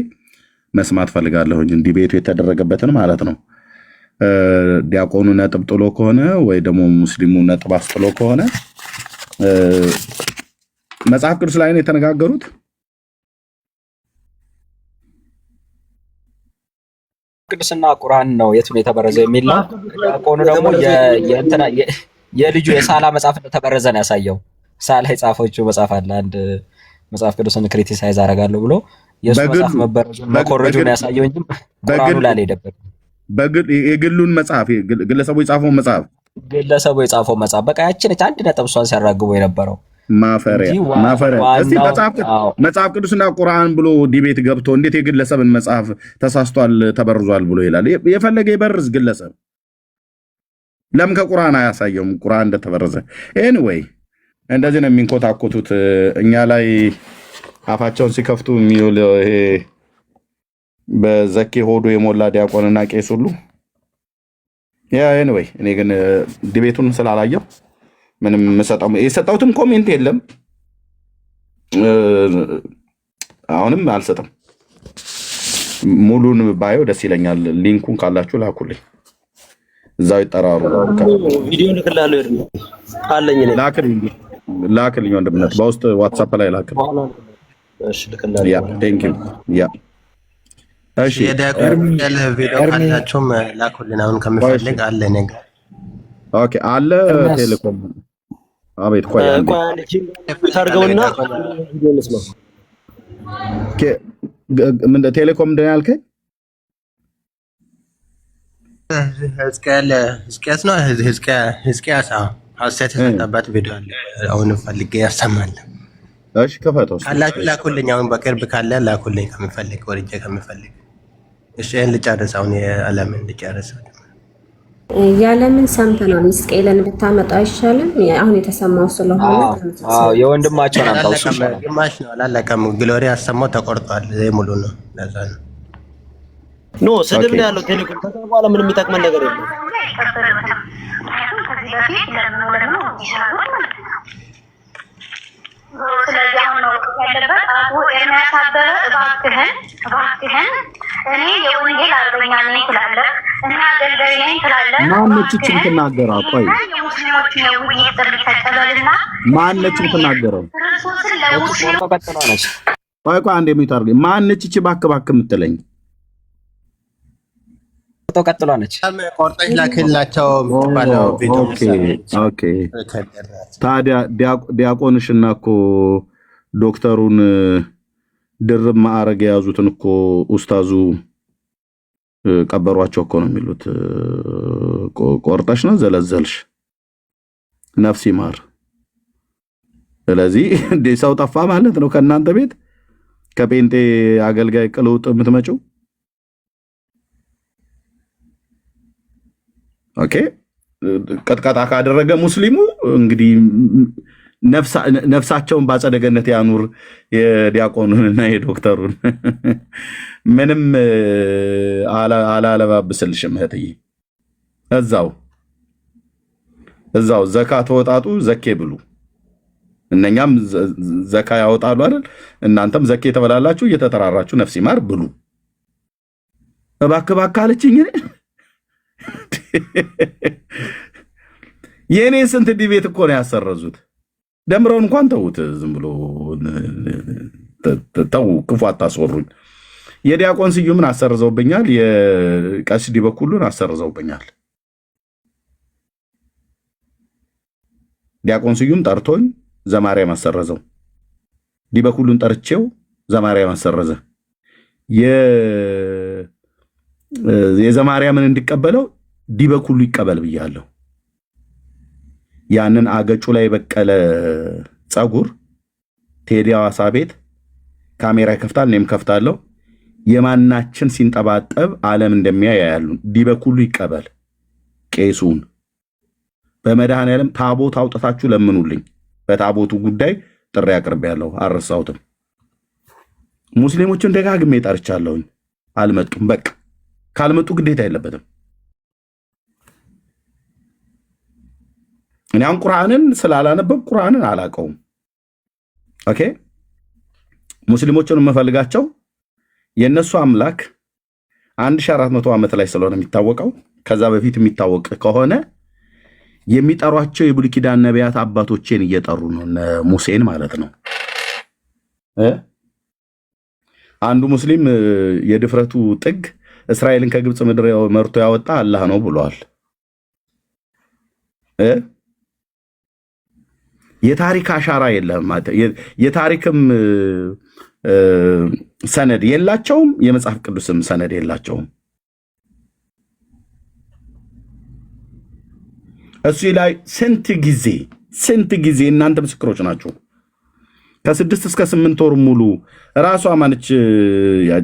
መስማት ፈልጋለሁ። እንዲህ ቤቱ የተደረገበትን ማለት ነው። ዲያቆኑ ነጥብ ጥሎ ከሆነ ወይ ደግሞ ሙስሊሙ ነጥብ አስጥሎ ከሆነ መጽሐፍ ቅዱስ ላይ ነው የተነጋገሩት። ቅዱስና ቁርአን ነው የቱን የተበረዘው የሚል ነው። ዲያቆኑ ደግሞ የልጁ የሳላ መጽሐፍ እንደተበረዘ ነው ያሳየው። ሳላ የጻፈችው መጽሐፍ አለ። አንድ መጽሐፍ ቅዱስን ክሪቲሳይዝ አደርጋለሁ ብሎ የሱ መጽሐፍ መበረዙን መኮረጁን ያሳየው እንጂ ቁርአኑ ላይ አልሄደበትም። የግሉን መጽሐፍ ግለሰቡ የጻፈው መጽሐፍ በቃ ያችን አንድ ነጥብ እሷን ሲያራግቡ የነበረው ማፈሪያ እስቲ መጽሐፍ ቅዱስና ቁርአን ብሎ ዲቤት ገብቶ እንዴት የግለሰብን መጽሐፍ ተሳስቷል ተበርዟል ብሎ ይላል? የፈለገ ይበርዝ ግለሰብ ለምን ከቁርአን አያሳየውም ቁርአን እንደተበረዘ? ኤኒዌይ እንደዚህ ነው የሚንኮታኮቱት እኛ ላይ አፋቸውን ሲከፍቱ የሚውል ይሄ በዘኬ ሆዶ የሞላ ዲያቆንና ቄስ ሁሉ ያ ኤኒዌይ እኔ ግን ዲቤቱን ስላላየው ምንም የሰጠሁትም ኮሜንት የለም። አሁንም አልሰጥም። ሙሉን ባየው ደስ ይለኛል። ሊንኩን ካላችሁ ላኩልኝ፣ እዛው ይጠራሩ። ቪዲዮ ልክላለሁ አለኝ ላክልኝ ወንድምነት በውስጥ ዋትስአፕ ላይ ላክልኝ። እሺ ልክላለሁ። ያ ቴንክ ዩ ያ እሺ የዳቆን ቪዲዮ ካላችሁም ላኩልን። አሁን ከምፈልግ አለ ነገር ኦኬ አለ ቴሌኮም አቤት ቆይ አንዴ ታርገውና ቪዲዮ ልስማ። ምን ቴሌኮም እንደኛ አልከኝ? ህዝቅያስ ነው ህዝቅያስ ሀሴት የተሰጠበት ቪዲዮ አለ። አሁን ፈልጌ ያሰማል። እሺ ከፈተው ካላችሁ ላኩልኝ። አሁን በቅርብ ካለ ላኩልኝ ከምፈልግ ወርጄ ከምፈልግ። እሺ ይሄን ልጨርስ። አሁን የዓለምን ልጨርስ። ያለምን ሰምተናል። ሕዝቅኤልን ብታመጣ አይሻልም? አሁን የተሰማው ስለሆነ የወንድማቸውን አምጣው። ግማሽ ነው አላለቀም። ግሎሪ ያሰማው ተቆርጧል። ይሄ ሙሉ ነው። ለዛ ነው ኖ ስድብ ነው ያለው ቴሌኮም። ከዛ በኋላ ምንም የሚጠቅመን ነገር የለም። ስለዚህ አሁን ነው ያለበት አቶ ኤርሚያስ አበበ እባክህን እኔ የወንጌል አርበኛ ነኝ ትላለህ እና አገልጋይ ነኝ ትላለህ። ማነች የምትናገረው? ቆይ የሙስሊሞች የውይይት ጥሪ ተቀበልና ማነች የምትናገረው? ክርስቶስን ለሙስሊሞች ቆይ አንዴ የሚታርግ ማነች እቺ ባክ የምትለኝ? ቀጥሏለች። ቆርጠሽ ላክላቸው ባለው ቪዲዮ። ኦኬ ታዲያ ዲያቆንሽና እኮ ዶክተሩን ድርብ ማዕረግ የያዙትን እኮ ኡስታዙ ቀበሯቸው እኮ ነው የሚሉት። ቆርጠሽ ነው ዘለዘልሽ፣ ነፍስ ይማር። ስለዚህ እንደ ሰው ጠፋ ማለት ነው ከእናንተ ቤት ከጴንጤ አገልጋይ ቅልውጥ የምትመጪው። ኦኬ ቀጥቀጣ ካደረገ ሙስሊሙ እንግዲህ ነፍሳቸውን ባጸደ ገነት ያኑር የዲያቆኑንና የዶክተሩን። ምንም አላለባብስልሽም እህትዬ። እዛው ዘካ ተወጣጡ፣ ዘኬ ብሉ። እነኛም ዘካ ያወጣሉ አይደል? እናንተም ዘኬ ተበላላችሁ፣ እየተጠራራችሁ ነፍስ ይማር ብሉ። እባክህ አለችኝ። የኔ ስንት ዲቤት እኮ ነው ያሰረዙት። ደምረውን እንኳን ተውት፣ ዝም ብሎ ተው፣ ክፉ አታስወሩኝ። የዲያቆን ስዩምን አሰርዘውብኛል፣ የቀሲስ ዲበኩሉን አሰርዘውብኛል። ዲያቆን ስዩም ጠርቶኝ ዘማርያም አሰረዘው፣ ዲበኩሉን ጠርቼው ዘማርያም አሰረዘ። የዘማርያምን እንዲቀበለው ዲበኩሉ ይቀበል ብያለሁ። ያንን አገጩ ላይ በቀለ ጸጉር ቴዲ ሐዋሳ ቤት ካሜራ ይከፍታል፣ እኔም ከፍታለሁ። የማናችን ሲንጠባጠብ ዓለም እንደሚያይ ያያሉ። ዲበኩሉ ይቀበል ቄሱን። በመድኃኔዓለም ታቦት አውጥታችሁ ለምኑልኝ። በታቦቱ ጉዳይ ጥሪ አቅርቤያለሁ፣ አልረሳሁትም። ሙስሊሞችን ደጋግሜ ጠርቻለሁኝ፣ አልመጡም። በቃ ካልመጡ ግዴታ የለበትም። እኔ አሁን ቁርአንን ስላላነበብ ቁርአንን አላውቀውም። ኦኬ ሙስሊሞችን የምፈልጋቸው የነሱ አምላክ 1400 ዓመት ላይ ስለሆነ የሚታወቀው፣ ከዛ በፊት የሚታወቅ ከሆነ የሚጠሯቸው የብሉይ ኪዳን ነቢያት አባቶቼን እየጠሩ ነው፣ ሙሴን ማለት ነው። አንዱ ሙስሊም የድፍረቱ ጥግ እስራኤልን ከግብፅ ምድር መርቶ ያወጣ አላህ ነው ብሏል። የታሪክ አሻራ የለም ማለት የታሪክም ሰነድ የላቸውም፣ የመጽሐፍ ቅዱስም ሰነድ የላቸውም። እሱ ላይ ስንት ጊዜ ስንት ጊዜ እናንተ ምስክሮች ናችሁ። ከ6 እስከ 8 ወር ሙሉ ራሷ ማነች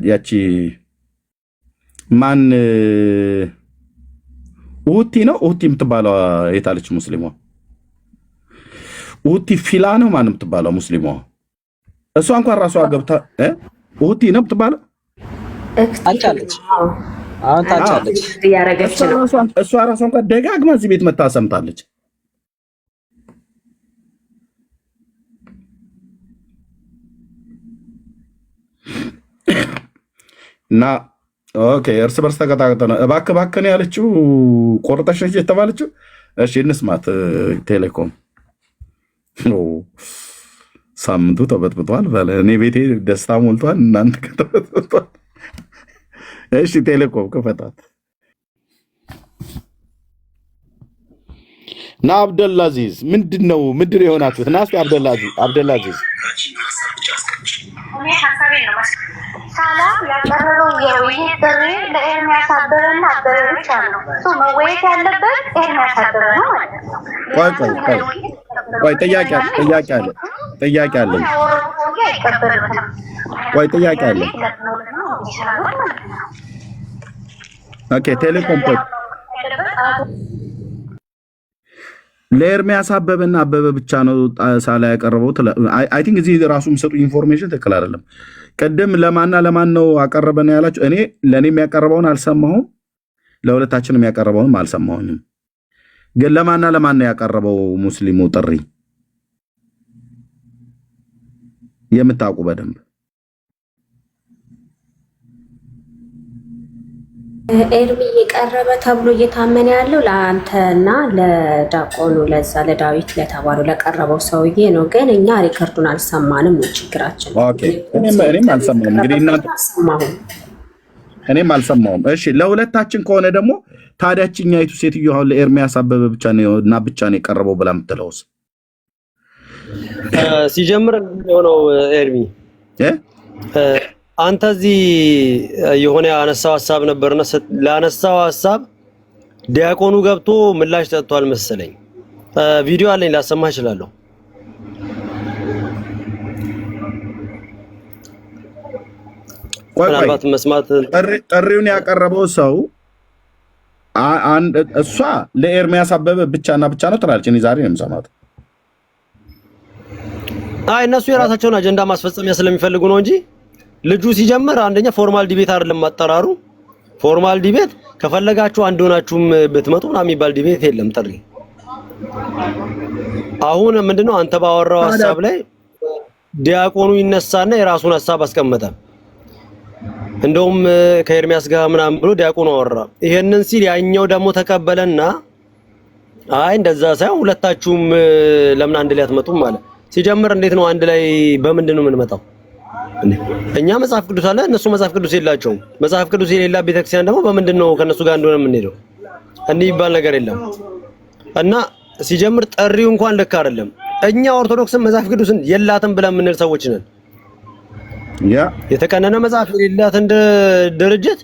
ያቺ ማን ኡቲ ነው ኡቲ የምትባለው የታለች ሙስሊሟ ኡቲ ፊላ ነው ማን የምትባለው ሙስሊሟ እሷ እንኳን ራሷ ገብታ ኡቲ ነው የምትባለው አንቻለች አሁን ታቻለች ያረጋች ነው እሷ ራሷ እንኳን ደጋግማ እዚህ ቤት መታ ሰምታለች። እና ኦኬ እርስ በርስ ተቀጣቀጠ ነው እባክህ ነው ያለችው ቆርጠሽ ነች የተባለችው። እሺ እንስማት። ቴሌኮም ሳምንቱ ተበጥብጧል ባለ እኔ ቤቴ ደስታ ሞልቷል እናንተ ከተበጥብጧል። እሺ ቴሌኮም ክፈታት ና አብደላዚዝ ምንድነው የሆናችሁት? ና እስኪ አብደላዚዝ እኔ ሐሳቤ ነው ሳላ ያቀረበው የውይይት ጥሪ ለኤርሚያስ አበበና አበበ ብቻ ነው። እሱ መወየት ያለበት ኤርሚያስ አበበ ነው ማለት ነው። ቆይ ጥያቄ አለ። ቆይ ጥያቄ አለ። ኦኬ ቴሌኮም ለኤርሚያስ አበበና አበበ ብቻ ነው ሳላ ያቀረበው። አይ ቲንክ እዚህ ራሱ የሚሰጡ ኢንፎርሜሽን ትክክል አይደለም። ቀደም ለማን ነው አቀረበና ያላችሁ? እኔ ለኔ የሚያቀርበውን አልሰማሁም፣ ለሁለታችንም የሚያቀርበውንም አልሰማሁኝም። ግን ለማን ነው ያቀረበው ሙስሊሙ ጥሪ የምታውቁ በደንብ? ኤርሚ የቀረበ ተብሎ እየታመነ ያለው ለአንተና ለዳቆኑ ለዛ ለዳዊት ለተባሉ ለቀረበው ሰውዬ ነው። ግን እኛ ሪከርዱን አልሰማንም ነው ችግራችን። ኦኬ እኔም አልሰማሁም። እንግዲህ እናንተ እኔም አልሰማሁም። እሺ ለሁለታችን ከሆነ ደግሞ ታዲያችኛይቱ ሴትዮ አሁን ለኤርሚያስ አበበ ብቻ ነው የቀረበው ብላ የምትለውስ? ሲጀምር የሆነው ኤርሚ አንተ እዚህ የሆነ ያነሳው ሐሳብ ነበርና ላነሳው ሐሳብ ዲያቆኑ ገብቶ ምላሽ ሰጥቷል መሰለኝ። ቪዲዮ አለኝ ላሰማህ እችላለሁ። ምናልባት መስማት ጥሪውን ያቀረበው ሰው እሷ ለኤርሚያስ አበበ ብቻ ነው ትላለች። እኔ ዛሬ ነው የምሰማት። አይ እነሱ የራሳቸውን አጀንዳ ማስፈጸሚያ ስለሚፈልጉ ነው እንጂ ልጁ ሲጀምር አንደኛ ፎርማል ዲቤት አይደለም ማጠራሩ። ፎርማል ዲቤት ከፈለጋችሁ አንድ ሆናችሁም ብትመጡ ምናምን የሚባል ዲቤት የለም ጥሪ። አሁን ምንድነው አንተ ባወራው ሐሳብ ላይ ዲያቆኑ ይነሳና የራሱን ሐሳብ አስቀመጠ። እንደውም ከኤርሚያስ ጋር ምናምን ብሎ ዲያቆኑ አወራ። ይሄንን ሲል ያኛው ደግሞ ተቀበለና አይ እንደዛ ሳይሆን ሁለታችሁም ለምን አንድ ላይ አትመጡም ማለት። ሲጀምር እንዴት ነው አንድ ላይ በምንድን ነው የምንመጣው? እኛ መጽሐፍ ቅዱስ አለ፣ እነሱ መጽሐፍ ቅዱስ የላቸውም። መጽሐፍ ቅዱስ የሌላ ቤተክርስቲያን ደግሞ በምንድን ነው ከነሱ ጋር እንደሆነ የምንሄደው? እንዲህ ይባል ነገር የለም። እና ሲጀምር ጥሪው እንኳን ልክ አይደለም። እኛ ኦርቶዶክስን መጽሐፍ ቅዱስን የላትም ብለን የምንል ሰዎች ነን። የተቀነነ መጽሐፍ የሌላት እንደ ድርጅት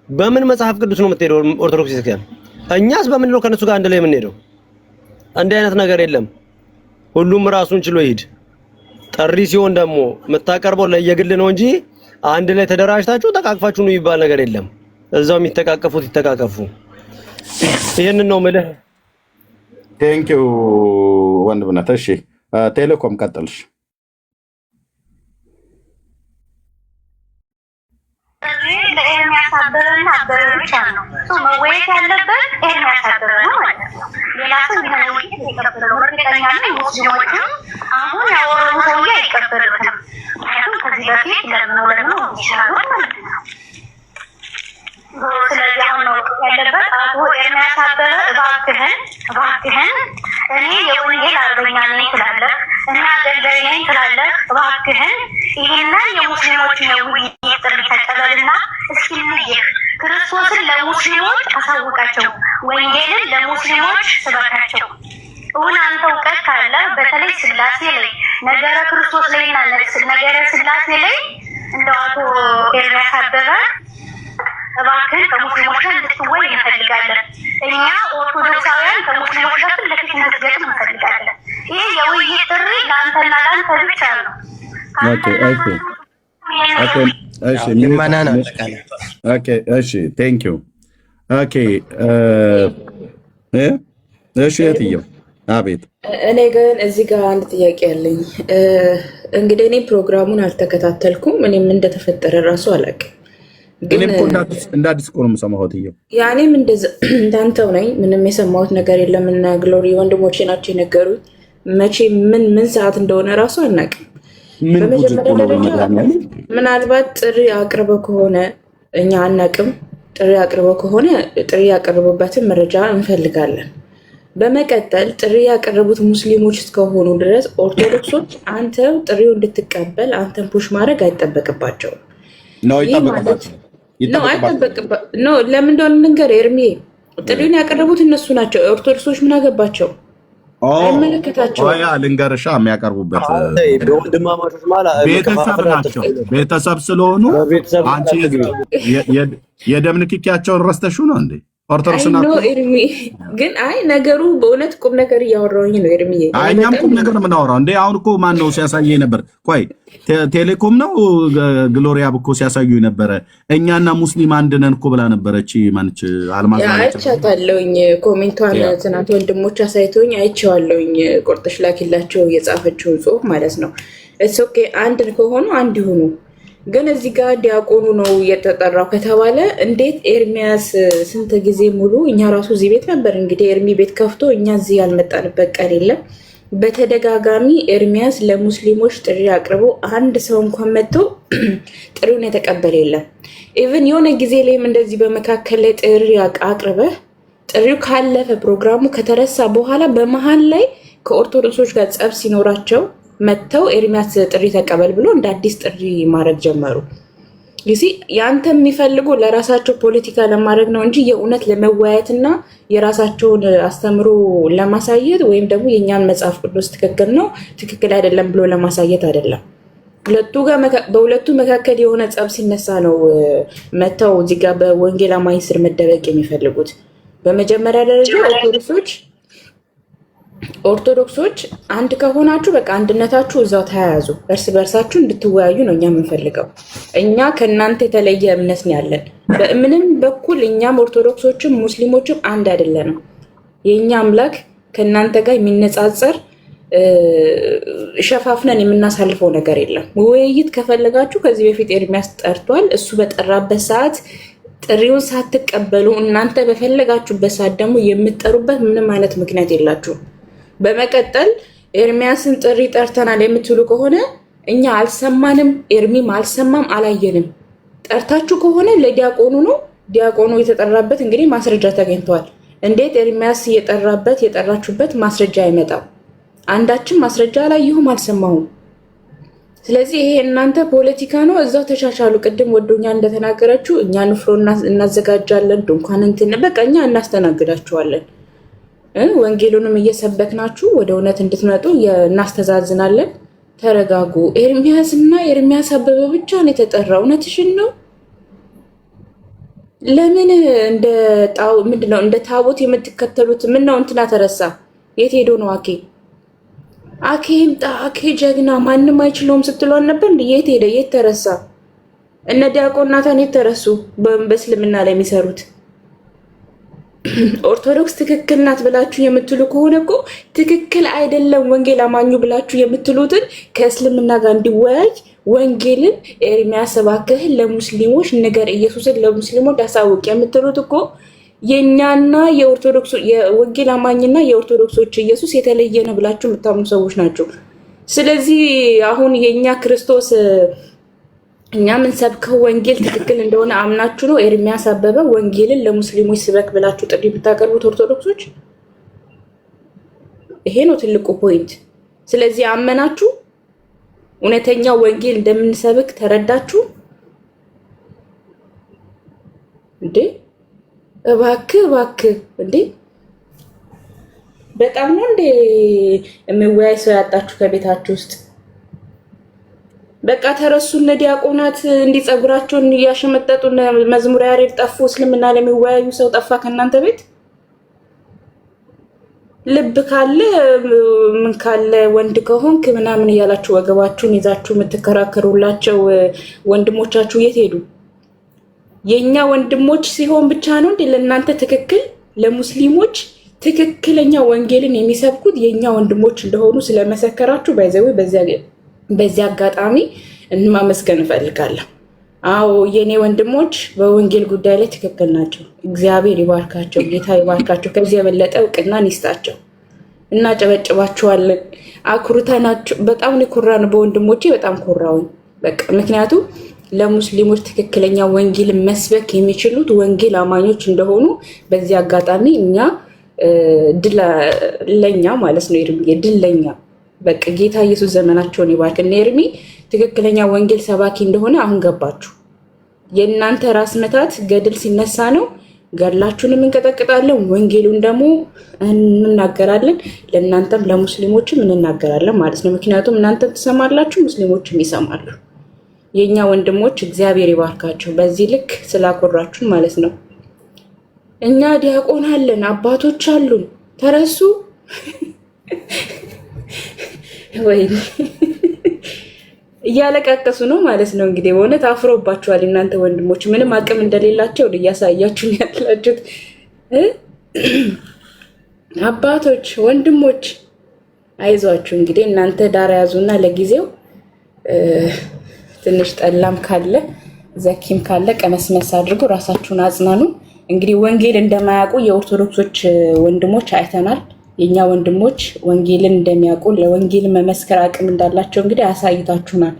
በምን መጽሐፍ ቅዱስ ነው የምትሄደው ኦርቶዶክስ ቤተክርስቲያን? እኛስ በምን ነው ከነሱ ጋር አንድ ላይ የምንሄደው? እንዲህ አይነት ነገር የለም። ሁሉም ራሱን ችሎ ይሄድ። ጥሪ ሲሆን ደግሞ የምታቀርበው ለየግል ነው እንጂ አንድ ላይ ተደራጅታችሁ ተቃቅፋችሁ ነው የሚባል ነገር የለም። እዛው የሚተቃቀፉት ይተቃቀፉ። ይሄንን ነው ማለት። ቴንክ ዩ ወንድምነት። እሺ ቴሌኮም ቀጥልሽ። ለኤርሚያስ አበበና አበበ ብቻ ነው እሱ መወየት ያለበት ኤርሚያስ አበበ ነው ማለት ነው። ሌላ ሰው ይሄን ውይይት ይቀበለው እርግጠኛ ነኝ። ሙስሊሞቹ አሁን ያወራው ሰውዬ አይቀበሉትም። ምክንያቱም ከዚህ በፊት ለምን ይችላሉ ማለት ነው። ስለዚህ አሁን ነው ያለበት አቶ ኤርሚያስ አበበ እባክህን እኔ የወንጌል አርበኛ ነኝ ትላለህ እና አገልጋይ ነኝ ትላለህ። እባክህን ይሄንን የሙስሊሞችን የውይይት ጥሪ ተቀበልና እስኪ እንየህ፣ ክርስቶስን ለሙስሊሞች አሳውቃቸው፣ ወንጌልን ለሙስሊሞች ስበካቸው። እውን አንተ እውቀት ካለ በተለይ ስላሴ ላይ ነገረ ክርስቶስ ላይና ነገረ ስላሴ ላይ እንደው አቶ ኤርሚያስ አበበ እባክህን ከሙስሊሞች ጋር እንድትወይ እንፈልጋለን። እኛ ኦርቶዶክሳውያን ከሙስሊሞች ጋር ፊት ለፊት እንድትገጥም እንፈልጋለን። ይሄ የውይይት ጥሪ ለአንተና ለአንተ ብቻ ነው። ኦኬ ኦኬ እሺ ልመና ነው። ኦኬ እሺ ቴንክ ዩ ኦኬ እሺ የትየው አቤት። እኔ ግን እዚህ ጋር አንድ ጥያቄ አለኝ። እንግዲህ እኔ ፕሮግራሙን አልተከታተልኩም፣ እኔም እንደተፈጠረ ራሱ አላውቅም። እኔም እኮ እንደ አዲስ እኮ ነው የምሰማው እትየው። ያኔም እንዳንተው ነኝ፣ ምንም የሰማሁት ነገር የለም። እና ግሎሪ ወንድሞቼ ናቸው የነገሩኝ። መቼ ምን ሰዓት እንደሆነ ራሱ አናውቅም። በመጀመሪያ ደረጃ ምናልባት ጥሪ አቅርበው ከሆነ እኛ አናውቅም። ጥሪ አቅርበው ከሆነ ጥሪ ያቀረቡበትን መረጃ እንፈልጋለን። በመቀጠል ጥሪ ያቀረቡት ሙስሊሞች እስከሆኑ ድረስ ኦርቶዶክሶች አንተ ጥሪው እንድትቀበል አንተን ፑሽ ማድረግ አይጠበቅባቸውም። ለምን እንደሆነ ልንገር ኤርሚ፣ ጥሪውን ያቀረቡት እነሱ ናቸው። ኦርቶዶክሶች ምን አገባቸው? አይመለከታቸው። ልንገርሻ የሚያቀርቡበት ቤተሰብ ናቸው። ቤተሰብ ስለሆኑ አንቺ የደም ንክኪያቸውን ረስተሽው ነው እንዴ? ኦርቶዶክስ ኤርሚ ግን አይ ነገሩ በእውነት ቁም ነገር እያወራሁኝ ነው ኤርሚ። እኛም ቁም ነገር የምናወራው እንዴ። አሁን እኮ ማን ነው ሲያሳየኝ ነበር? ቆይ ቴሌኮም ነው ግሎሪያ እኮ ሲያሳዩ ነበረ። እኛና ሙስሊም አንድ ነን እኮ ብላ ነበረች። ማንች አልማዝ አይቻታለሁኝ። ኮሜንቷን ትናንት ወንድሞች አሳይቶኝ አይቼዋለሁኝ። ቁርጥሽ ላኪላቸው የጻፈችውን ጽሁፍ ማለት ነው። እስ ኦኬ አንድ ከሆኑ አንድ ይሁኑ። ግን እዚህ ጋር ዲያቆኑ ነው የተጠራው ከተባለ እንዴት ኤርሚያስ ስንት ጊዜ ሙሉ እኛ ራሱ እዚህ ቤት ነበር። እንግዲህ ኤርሚ ቤት ከፍቶ እኛ እዚህ ያልመጣንበት ቀን የለም። በተደጋጋሚ ኤርሚያስ ለሙስሊሞች ጥሪ አቅርቦ አንድ ሰው እንኳን መጥቶ ጥሪውን የተቀበለ የለም። ኢቭን የሆነ ጊዜ ላይም እንደዚህ በመካከል ላይ ጥሪ አቅርበህ ጥሪው ካለፈ ፕሮግራሙ ከተረሳ በኋላ በመሀል ላይ ከኦርቶዶክሶች ጋር ጸብ ሲኖራቸው መጥተው ኤርሚያስ ጥሪ ተቀበል ብሎ እንደ አዲስ ጥሪ ማድረግ ጀመሩ። ይሲ ያንተ የሚፈልጉ ለራሳቸው ፖለቲካ ለማድረግ ነው እንጂ የእውነት ለመወያየትና የራሳቸውን አስተምሮ ለማሳየት ወይም ደግሞ የኛን መጽሐፍ ቅዱስ ትክክል ነው ትክክል አይደለም ብሎ ለማሳየት አይደለም። በሁለቱ መካከል የሆነ ጸብ ሲነሳ ነው መጥተው እዚህ ጋር በወንጌል አማኝ ስር መደበቅ የሚፈልጉት። በመጀመሪያ ደረጃ ኦርቶዶክሶች አንድ ከሆናችሁ በቃ አንድነታችሁ እዛው ተያያዙ፣ እርስ በርሳችሁ እንድትወያዩ ነው እኛ የምንፈልገው። እኛ ከእናንተ የተለየ እምነት ነው ያለን። በምንም በኩል እኛም ኦርቶዶክሶችም ሙስሊሞችም አንድ አይደለንም። የእኛ አምላክ ከእናንተ ጋር የሚነጻጸር ሸፋፍነን የምናሳልፈው ነገር የለም። ውይይት ከፈለጋችሁ ከዚህ በፊት ኤርሚያስ ጠርቷል። እሱ በጠራበት ሰዓት ጥሪውን ሳትቀበሉ እናንተ በፈለጋችሁበት ሰዓት ደግሞ የምትጠሩበት ምንም አይነት ምክንያት የላችሁም። በመቀጠል ኤርሚያስን ጥሪ ጠርተናል የምትሉ ከሆነ እኛ አልሰማንም፣ ኤርሚም አልሰማም፣ አላየንም። ጠርታችሁ ከሆነ ለዲያቆኑ ነው። ዲያቆኑ የተጠራበት እንግዲህ ማስረጃ ተገኝተዋል። እንዴት ኤርሚያስ የጠራችሁበት ማስረጃ አይመጣም? አንዳችን ማስረጃ አላየሁም፣ አልሰማሁም። ስለዚህ ይሄ እናንተ ፖለቲካ ነው። እዛው ተሻሻሉ። ቅድም ወዶኛ እንደተናገረችው እኛ ንፍሮ እናዘጋጃለን፣ ድንኳን እንትን በቃ እኛ እናስተናግዳችኋለን። ወንጌሉንም እየሰበክናችሁ ወደ እውነት እንድትመጡ እናስተዛዝናለን። ተረጋጉ። ኤርሚያስ እና ኤርሚያስ አበበ ብቻ ነው የተጠራው። እውነትሽን ነው። ለምን ምንድነው እንደ ታቦት የምትከተሉት? ምን ነው እንትና ተረሳ? የት ሄዶ ነው? አኬ ይምጣ፣ አኬ ጀግና፣ ማንም አይችለውም ስትሏን ነበር። የት ሄደ? የት ተረሳ? እነ ዲያቆን ናታን የት ተረሱ? በእስልምና ላይ የሚሰሩት ኦርቶዶክስ ትክክል ናት ብላችሁ የምትሉ ከሆነ እኮ ትክክል አይደለም ወንጌል አማኙ ብላችሁ የምትሉትን ከእስልምና ጋር እንዲወያይ ወንጌልን ኤርሚያስ እባክህን ለሙስሊሞች ንገር፣ ኢየሱስን ለሙስሊሞች አሳውቅ የምትሉት እኮ የኛና የኦርቶዶክስ የወንጌል አማኝና የኦርቶዶክሶች ኢየሱስ የተለየ ነው ብላችሁ የምታምኑ ሰዎች ናቸው። ስለዚህ አሁን የኛ ክርስቶስ እኛ ምን ሰብከው ወንጌል ትክክል እንደሆነ አምናችሁ ነው ኤርሚያስ አበበ ወንጌልን ለሙስሊሞች ስበክ ብላችሁ ጥሪ ብታቀርቡት ኦርቶዶክሶች? ይሄ ነው ትልቁ ፖይንት። ስለዚህ አመናችሁ፣ እውነተኛ ወንጌል እንደምንሰብክ ተረዳችሁ እንዴ? እባክህ እንዴ! በጣም ነው እንዴ የሚወያይ ሰው ያጣችሁ ከቤታችሁ ውስጥ? በቃ ተረሱ። እነ ዲያቆናት እንዲጸጉራቸውን እያሸመጠጡ መዝሙር ያሬድ ጠፉ። እስልምና ለሚወያዩ ሰው ጠፋ ከእናንተ ቤት። ልብ ካለ ምን ካለ ወንድ ከሆንክ ምናምን እያላችሁ ወገባችሁን ይዛችሁ የምትከራከሩላቸው ወንድሞቻችሁ የት ሄዱ? የኛ ወንድሞች ሲሆን ብቻ ነው እንዴ ለእናንተ ትክክል? ለሙስሊሞች ትክክለኛ ወንጌልን የሚሰብኩት የኛ ወንድሞች እንደሆኑ ስለመሰከራችሁ ባይዘው በዚህ አጋጣሚ ማመስገን እፈልጋለሁ። አዎ የኔ ወንድሞች በወንጌል ጉዳይ ላይ ትክክል ናቸው። እግዚአብሔር ይባርካቸው፣ ጌታ ይባርካቸው። ከዚህ የበለጠ እውቅናን ይስጣቸው። እናጨበጭባቸዋለን። አኩርተናቸው በጣም ኮራን። በወንድሞቼ በጣም ኮራውን። በቃ ምክንያቱም ለሙስሊሞች ትክክለኛ ወንጌልን መስበክ የሚችሉት ወንጌል አማኞች እንደሆኑ በዚህ አጋጣሚ እኛ ድለኛ ማለት ነው። ኤርሚ ድለኛ በቃ ጌታ ኢየሱስ ዘመናቸውን ይባርክ። እና ኤርሚ ትክክለኛ ወንጌል ሰባኪ እንደሆነ አሁን ገባችሁ። የእናንተ ራስ መታት ገድል ሲነሳ ነው። ገድላችሁንም እንቀጠቅጣለን፣ ወንጌሉን ደግሞ እንናገራለን። ለእናንተም ለሙስሊሞችም እንናገራለን ማለት ነው። ምክንያቱም እናንተም ትሰማላችሁ፣ ሙስሊሞችም ይሰማሉ። የእኛ ወንድሞች እግዚአብሔር ይባርካቸው በዚህ ልክ ስላኮራችሁን ማለት ነው። እኛ ዲያቆን አለን፣ አባቶች አሉን። ተረሱ ወይ? እያለቃቀሱ ነው ማለት ነው። እንግዲህ በእውነት አፍሮባችኋል። እናንተ ወንድሞች ምንም አቅም እንደሌላቸው እያሳያችሁ ያላችሁት። አባቶች ወንድሞች አይዟችሁ። እንግዲህ እናንተ ዳር ያዙና ለጊዜው ትንሽ ጠላም ካለ ዘኪም ካለ ቀመስመስ አድርጎ ራሳችሁን አጽናኑ። እንግዲህ ወንጌል እንደማያውቁ የኦርቶዶክሶች ወንድሞች አይተናል። የኛ ወንድሞች ወንጌልን እንደሚያውቁ ለወንጌል መመስከር አቅም እንዳላቸው እንግዲህ አሳይታችሁናል።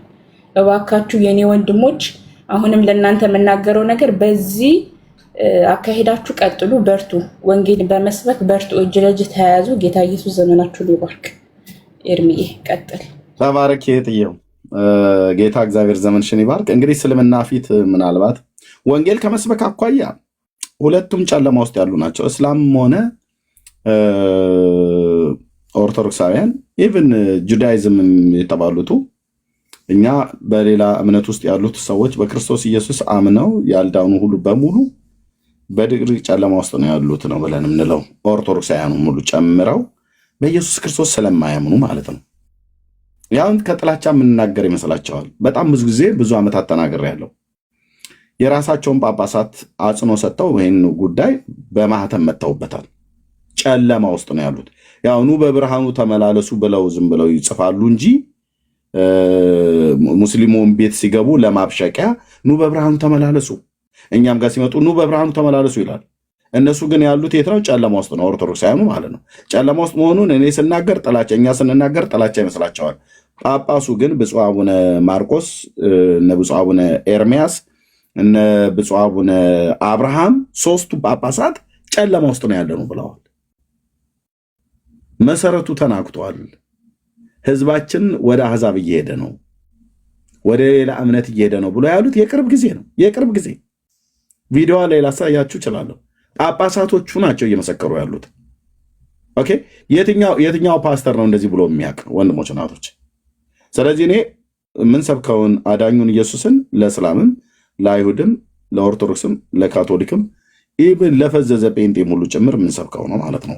እባካችሁ የኔ ወንድሞች አሁንም ለእናንተ የምናገረው ነገር በዚህ አካሄዳችሁ ቀጥሉ፣ በርቱ። ወንጌል በመስበክ በርቱ፣ እጅ ለእጅ ተያያዙ። ጌታ ኢየሱስ ዘመናችሁን ይባርክ። ኤርሚዬ ቀጥል። ተባረክ እህትዬው። ጌታ እግዚአብሔር ዘመንሽን ይባርክ። እንግዲህ እስልምና ፊት ምናልባት ወንጌል ከመስበክ አኳያ ሁለቱም ጨለማ ውስጥ ያሉ ናቸው። እስላምም ሆነ ኦርቶዶክሳውያን ኢቭን ጁዳይዝም የተባሉቱ እኛ በሌላ እምነት ውስጥ ያሉት ሰዎች በክርስቶስ ኢየሱስ አምነው ያልዳኑ ሁሉ በሙሉ በድቅድቅ ጨለማ ውስጥ ነው ያሉት ነው ብለን የምንለው። ኦርቶዶክሳውያኑ ሙሉ ጨምረው በኢየሱስ ክርስቶስ ስለማያምኑ ማለት ነው። ያውን ከጥላቻ የምንናገር ይመስላቸዋል። በጣም ብዙ ጊዜ ብዙ ዓመታት ተናግሬያለሁ። የራሳቸውን ጳጳሳት አጽኖ ሰጥተው ይህን ጉዳይ በማህተም መጥተውበታል። ጨለማ ውስጥ ነው ያሉት። ያው ኑ በብርሃኑ ተመላለሱ ብለው ዝም ብለው ይጽፋሉ እንጂ ሙስሊሙን ቤት ሲገቡ ለማብሸቂያ ኑ በብርሃኑ ተመላለሱ፣ እኛም ጋር ሲመጡ ኑ በብርሃኑ ተመላለሱ ይላል። እነሱ ግን ያሉት የት ነው? ጨለማ ውስጥ ነው። ኦርቶዶክሳውያኑ ማለት ነው። ጨለማ ውስጥ መሆኑን እኔ ስናገር ጥላቻ፣ እኛ ስንናገር ጥላቻ ይመስላቸዋል። ጳጳሱ ግን ብፁዕ አቡነ ማርቆስ፣ እነ ብፁዕ አቡነ ኤርሚያስ፣ እነ ብፁዕ አቡነ አብርሃም ሶስቱ ጳጳሳት ጨለማ ውስጥ ነው ያለነው ብለዋል። መሰረቱ ተናግቷል። ህዝባችን ወደ አሕዛብ እየሄደ ነው፣ ወደ ሌላ እምነት እየሄደ ነው ብሎ ያሉት የቅርብ ጊዜ ነው። የቅርብ ጊዜ ቪዲዮ ላይ ላሳያችሁ እችላለሁ። ጳጳሳቶቹ ናቸው እየመሰከሩ ያሉት። ኦኬ፣ የትኛው ፓስተር ነው እንደዚህ ብሎ የሚያውቅ? ወንድሞች እናቶች። ስለዚህ እኔ የምንሰብከውን አዳኙን ኢየሱስን ለእስላምም፣ ለአይሁድም፣ ለኦርቶዶክስም፣ ለካቶሊክም ኢብን ለፈዘዘ ጴንጤም ሁሉ ጭምር የምንሰብከው ነው ማለት ነው።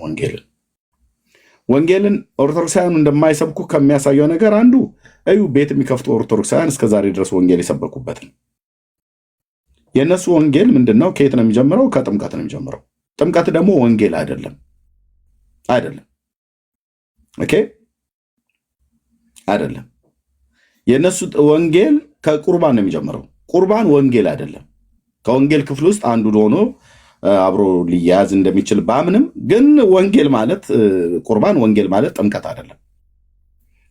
ወንጌልን ኦርቶዶክሳውያኑ እንደማይሰብኩ ከሚያሳየው ነገር አንዱ እዩ፣ ቤት የሚከፍቱ ኦርቶዶክሳውያን እስከዛሬ ድረስ ወንጌል የሰበኩበትን። የእነሱ ወንጌል ምንድነው? ከየት ነው የሚጀምረው? ከጥምቀት ነው የሚጀምረው። ጥምቀት ደግሞ ወንጌል አይደለም። ኦኬ፣ አይደለም። የእነሱ ወንጌል ከቁርባን ነው የሚጀምረው። ቁርባን ወንጌል አይደለም። ከወንጌል ክፍል ውስጥ አንዱ ሆኖ አብሮ ሊያያዝ እንደሚችል ባምንም፣ ግን ወንጌል ማለት ቁርባን፣ ወንጌል ማለት ጥምቀት አይደለም።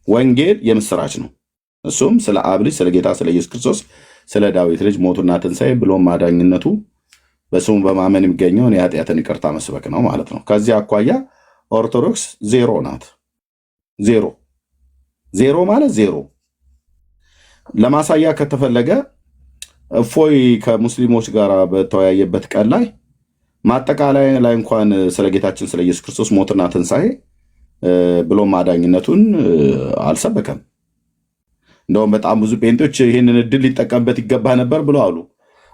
ወንጌል የምስራች ነው። እሱም ስለ አብ ልጅ ስለ ጌታ ስለ ኢየሱስ ክርስቶስ ስለ ዳዊት ልጅ ሞቱና ትንሣኤ ብሎም ማዳኝነቱ በስሙ በማመን የሚገኘውን የኃጢአትን ይቅርታ መስበክ ነው ማለት ነው። ከዚህ አኳያ ኦርቶዶክስ ዜሮ ናት። ዜሮ ማለት ዜሮ። ለማሳያ ከተፈለገ እፎይ ከሙስሊሞች ጋር በተወያየበት ቀን ላይ ማጠቃላይ ላይ እንኳን ስለ ጌታችን ስለ ኢየሱስ ክርስቶስ ሞትና ትንሣኤ ብሎም ማዳኝነቱን አልሰበከም። እንደውም በጣም ብዙ ጴንጤዎች ይህንን እድል ሊጠቀምበት ይገባ ነበር ብለው አሉ።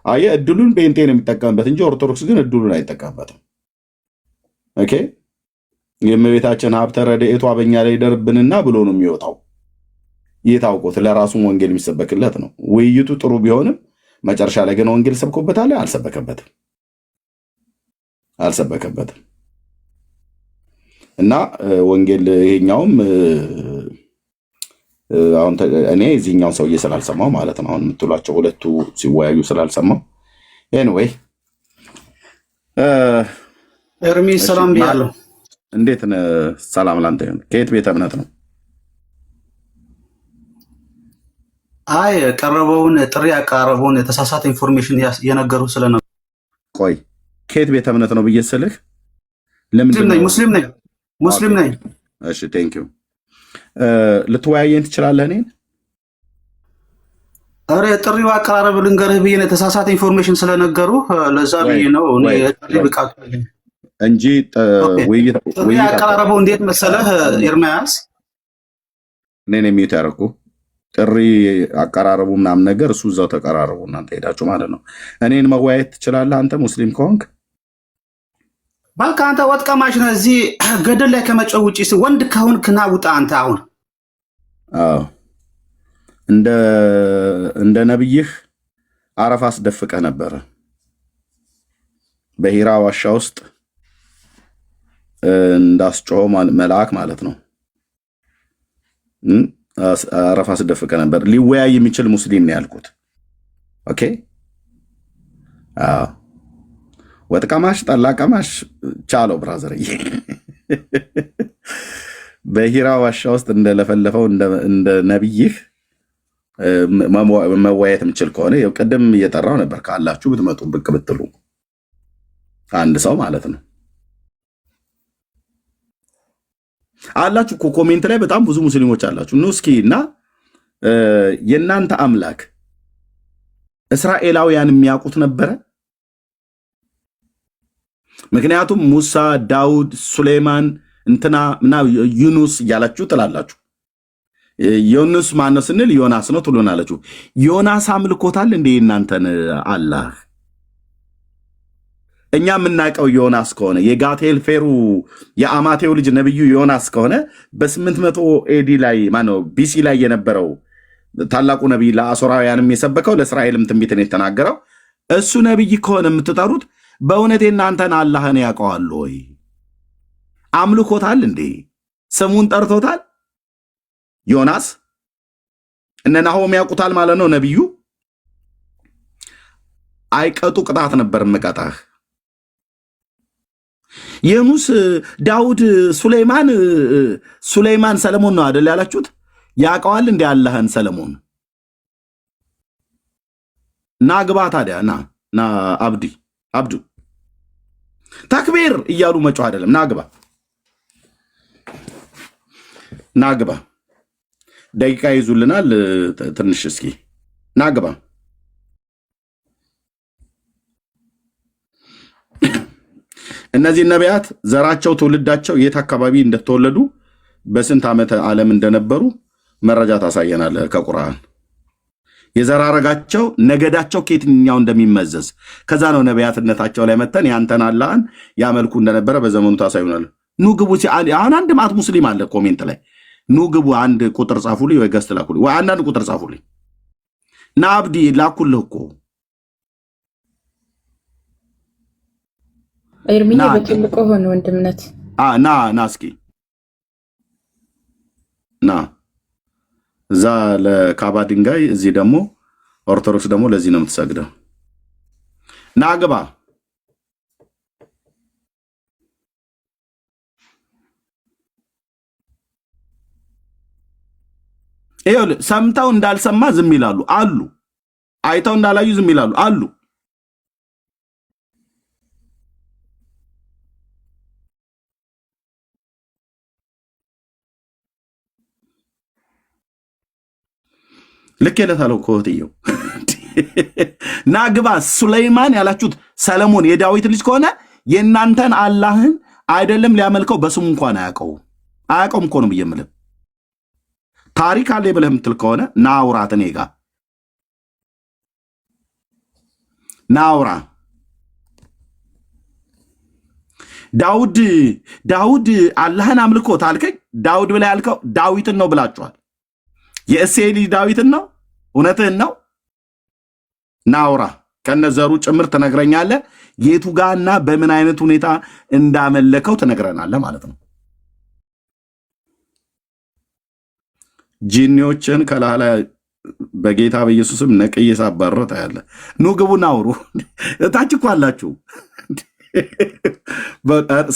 አየህ፣ እድሉን ጴንጤ ነው የሚጠቀምበት እንጂ ኦርቶዶክስ ግን እድሉን አይጠቀምበትም። ኦኬ፣ የእመቤታችን ሀብተ ረድኤቷ በእኛ ላይ ይደርብንና ብሎ ነው የሚወጣው። የታውቁት ለራሱም ወንጌል የሚሰበክለት ነው። ውይይቱ ጥሩ ቢሆንም መጨረሻ ላይ ግን ወንጌል ሰብኮበታል? አልሰበከበትም። እና ወንጌል ይሄኛውም አሁን እኔ እዚህኛው ሰውዬ ስላልሰማው ማለት ነው አሁን የምትሏቸው ሁለቱ ሲወያዩ ስላልሰማው ኤኒዌይ ኤርሚ ሰላም ብያለሁ። እንዴት ነህ? ሰላም ላንተ ይሁን። ከየት ቤተ እምነት ነው? አይ ቀረበውን ጥሪ ያቀረበውን የተሳሳተ ኢንፎርሜሽን የነገሩ ስለነበር ቆይ ከየት ቤተ እምነት ነው ብዬ ስልህ ሙስሊም ነኝ። እሺ ቴንክ ዩ። ልትወያየን ትችላለህ እኔን? አረ ጥሪው አቀራረብ ልንገርህ ብዬ ነው የተሳሳተ ኢንፎርሜሽን ስለነገሩ ለዛ ብዬ ነው እኔ ጥሪ ብቃት እንጂ ጥሪ አቀራረበው እንዴት መሰለህ ኤርሚያስ፣ እኔ ነኝ የሚዩት ያደረኩ ጥሪ አቀራረቡ ምናምን ነገር እሱ እዛው ተቀራረቡ እናንተ ሄዳችሁ ማለት ነው። እኔን መወያየት ትችላለህ አንተ ሙስሊም ከሆንክ። በቃ አንተ ወጥ ቀማሽ ነህ። እዚህ ገደል ላይ ከመጮህ ውጪ ወንድ ከሆንክ ና ውጣ አንተ አሁን። አዎ እንደ ነብይህ አረፋ አስደፍቀህ ነበረ በሂራ ዋሻ ውስጥ እንዳስጮኸው መልአክ ማለት ነው። አረፋ አስደፍቀህ ነበር። ሊወያይ የሚችል ሙስሊም ነው ያልኩት። ኦኬ አዎ ወጥ ቀማሽ ጠላ ቀማሽ ቻለው ብራዘር። በሂራ ዋሻ ውስጥ እንደለፈለፈው እንደ ነብይህ መወያየት የምችል ከሆነ ያው ቀደም እየጠራው ነበር ካላችሁ ብትመጡ ብቅ ብትሉ አንድ ሰው ማለት ነው አላችሁ እኮ ኮሜንት ላይ በጣም ብዙ ሙስሊሞች አላችሁ። ኑ እስኪ እና የእናንተ አምላክ እስራኤላውያን የሚያውቁት ነበረ? ምክንያቱም ሙሳ፣ ዳውድ፣ ሱሌማን እንትና እና ዩኑስ እያላችሁ ትላላችሁ። ዩኑስ ማነው ስንል ዮናስ ነው ትሉናላችሁ። ዮናስ አምልኮታል እንዴ እናንተን አላህ? እኛ የምናውቀው ዮናስ ከሆነ የጋቴል ፌሩ የአማቴው ልጅ ነብዩ ዮናስ ከሆነ በ800 ኤዲ ላይ ማነው ቢሲ ላይ የነበረው ታላቁ ነብይ ለአሶራውያንም የሰበከው ለእስራኤልም ትንቢትን የተናገረው እሱ ነብይ ከሆነ የምትጠሩት በእውነት እናንተን አላህን ያውቀዋል ወይ? አምልኮታል እንዴ? ስሙን ጠርቶታል? ዮናስ እነ ናሆም ያውቁታል ማለት ነው። ነብዩ አይቀጡ ቅጣት ነበር መቀጣህ። የሙስ ዳውድ ሱሌማን ሰለሞን ነው አይደል ያላችሁት? ያውቀዋል እንዴ አላህን ሰለሞን? ና ግባ ታዲያ ና አብዱ ተክቢር እያሉ መጮህ አይደለም። ናግባ ደቂቃ ይዙልናል ትንሽ እስኪ ናግባ። እነዚህ ነቢያት ዘራቸው ትውልዳቸው የት አካባቢ እንደተወለዱ በስንት ዓመተ ዓለም እንደነበሩ መረጃ ታሳየናለህ ከቁርአን። የዘራረጋቸው ነገዳቸው ከየትኛው እንደሚመዘዝ ከዛ ነው ነቢያትነታቸው ላይ መተን ያንተን አላህን ያመልኩ እንደነበረ በዘመኑ ታሳዩናል። ኑ ግቡ። አሁን አንድ ማት ሙስሊም አለ ኮሜንት ላይ ኑ ግቡ፣ አንድ ቁጥር ጻፉልኝ ወይ ገስት ላኩልኝ ወይ አንዳንድ ቁጥር ጻፉልኝ። ና አብዲ ላኩልህ እኮ ኤርሚዬ በትልቁ ሆነ ወንድምነት ና እስኪ ና እዛ ለካባ ድንጋይ፣ እዚህ ደግሞ ኦርቶዶክስ ደግሞ ለዚህ ነው የምትሰግደው። ና ግባ። ይኸውልህ ሰምተው እንዳልሰማ ዝም ይላሉ አሉ፣ አይተው እንዳላዩ ዝም ይላሉ አሉ። ልክ የለታለው ኮህትየው ና ግባ። ሱሌይማን ያላችሁት ሰለሞን የዳዊት ልጅ ከሆነ የእናንተን አላህን አይደለም ሊያመልከው በስሙ እንኳን አያውቀውም እኮ ነው ብዬ የምልህ። ታሪክ አለ ብለህ የምትል ከሆነ ናውራት እኔ ጋ ናውራ። ዳውድ አላህን አምልኮት አልከኝ። ዳውድ ብላ ያልከው ዳዊትን ነው ብላችኋል። የእሴይ ልጅ ዳዊትን ነው። እውነትህን ነው። ናውራ ከነዘሩ ጭምር ትነግረኛለህ። የቱ ጋና በምን አይነት ሁኔታ እንዳመለከው ትነግረናለህ ማለት ነው። ጂኒዎችን ከላላ በጌታ በኢየሱስም ነቅዬ ሳባረው ታያለህ። ኑ ግቡና አውሩ። እታች እኮ አላችሁ።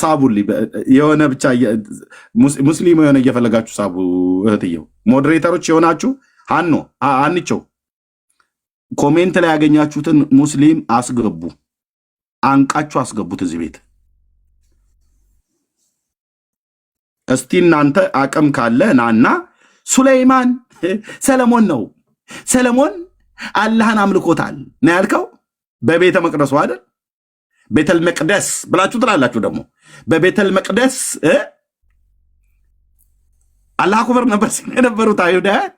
ሳቡልኝ የሆነ ብቻ ሙስሊም የሆነ እየፈለጋችሁ ሳቡ። እህትየው ሞዴሬተሮች የሆናችሁ አንቸው ኮሜንት ላይ ያገኛችሁትን ሙስሊም አስገቡ፣ አንቃችሁ አስገቡት እዚህ ቤት። እስቲ እናንተ አቅም ካለ ናና ሱለይማን ሰለሞን ነው፣ ሰለሞን አላህን አምልኮታል ነው ያልከው በቤተ መቅደሱ አይደል? ቤተል መቅደስ ብላችሁ ትላላችሁ። ደግሞ በቤተል መቅደስ አላህ አክበር ነበር የነበሩት አይሁዳውያን።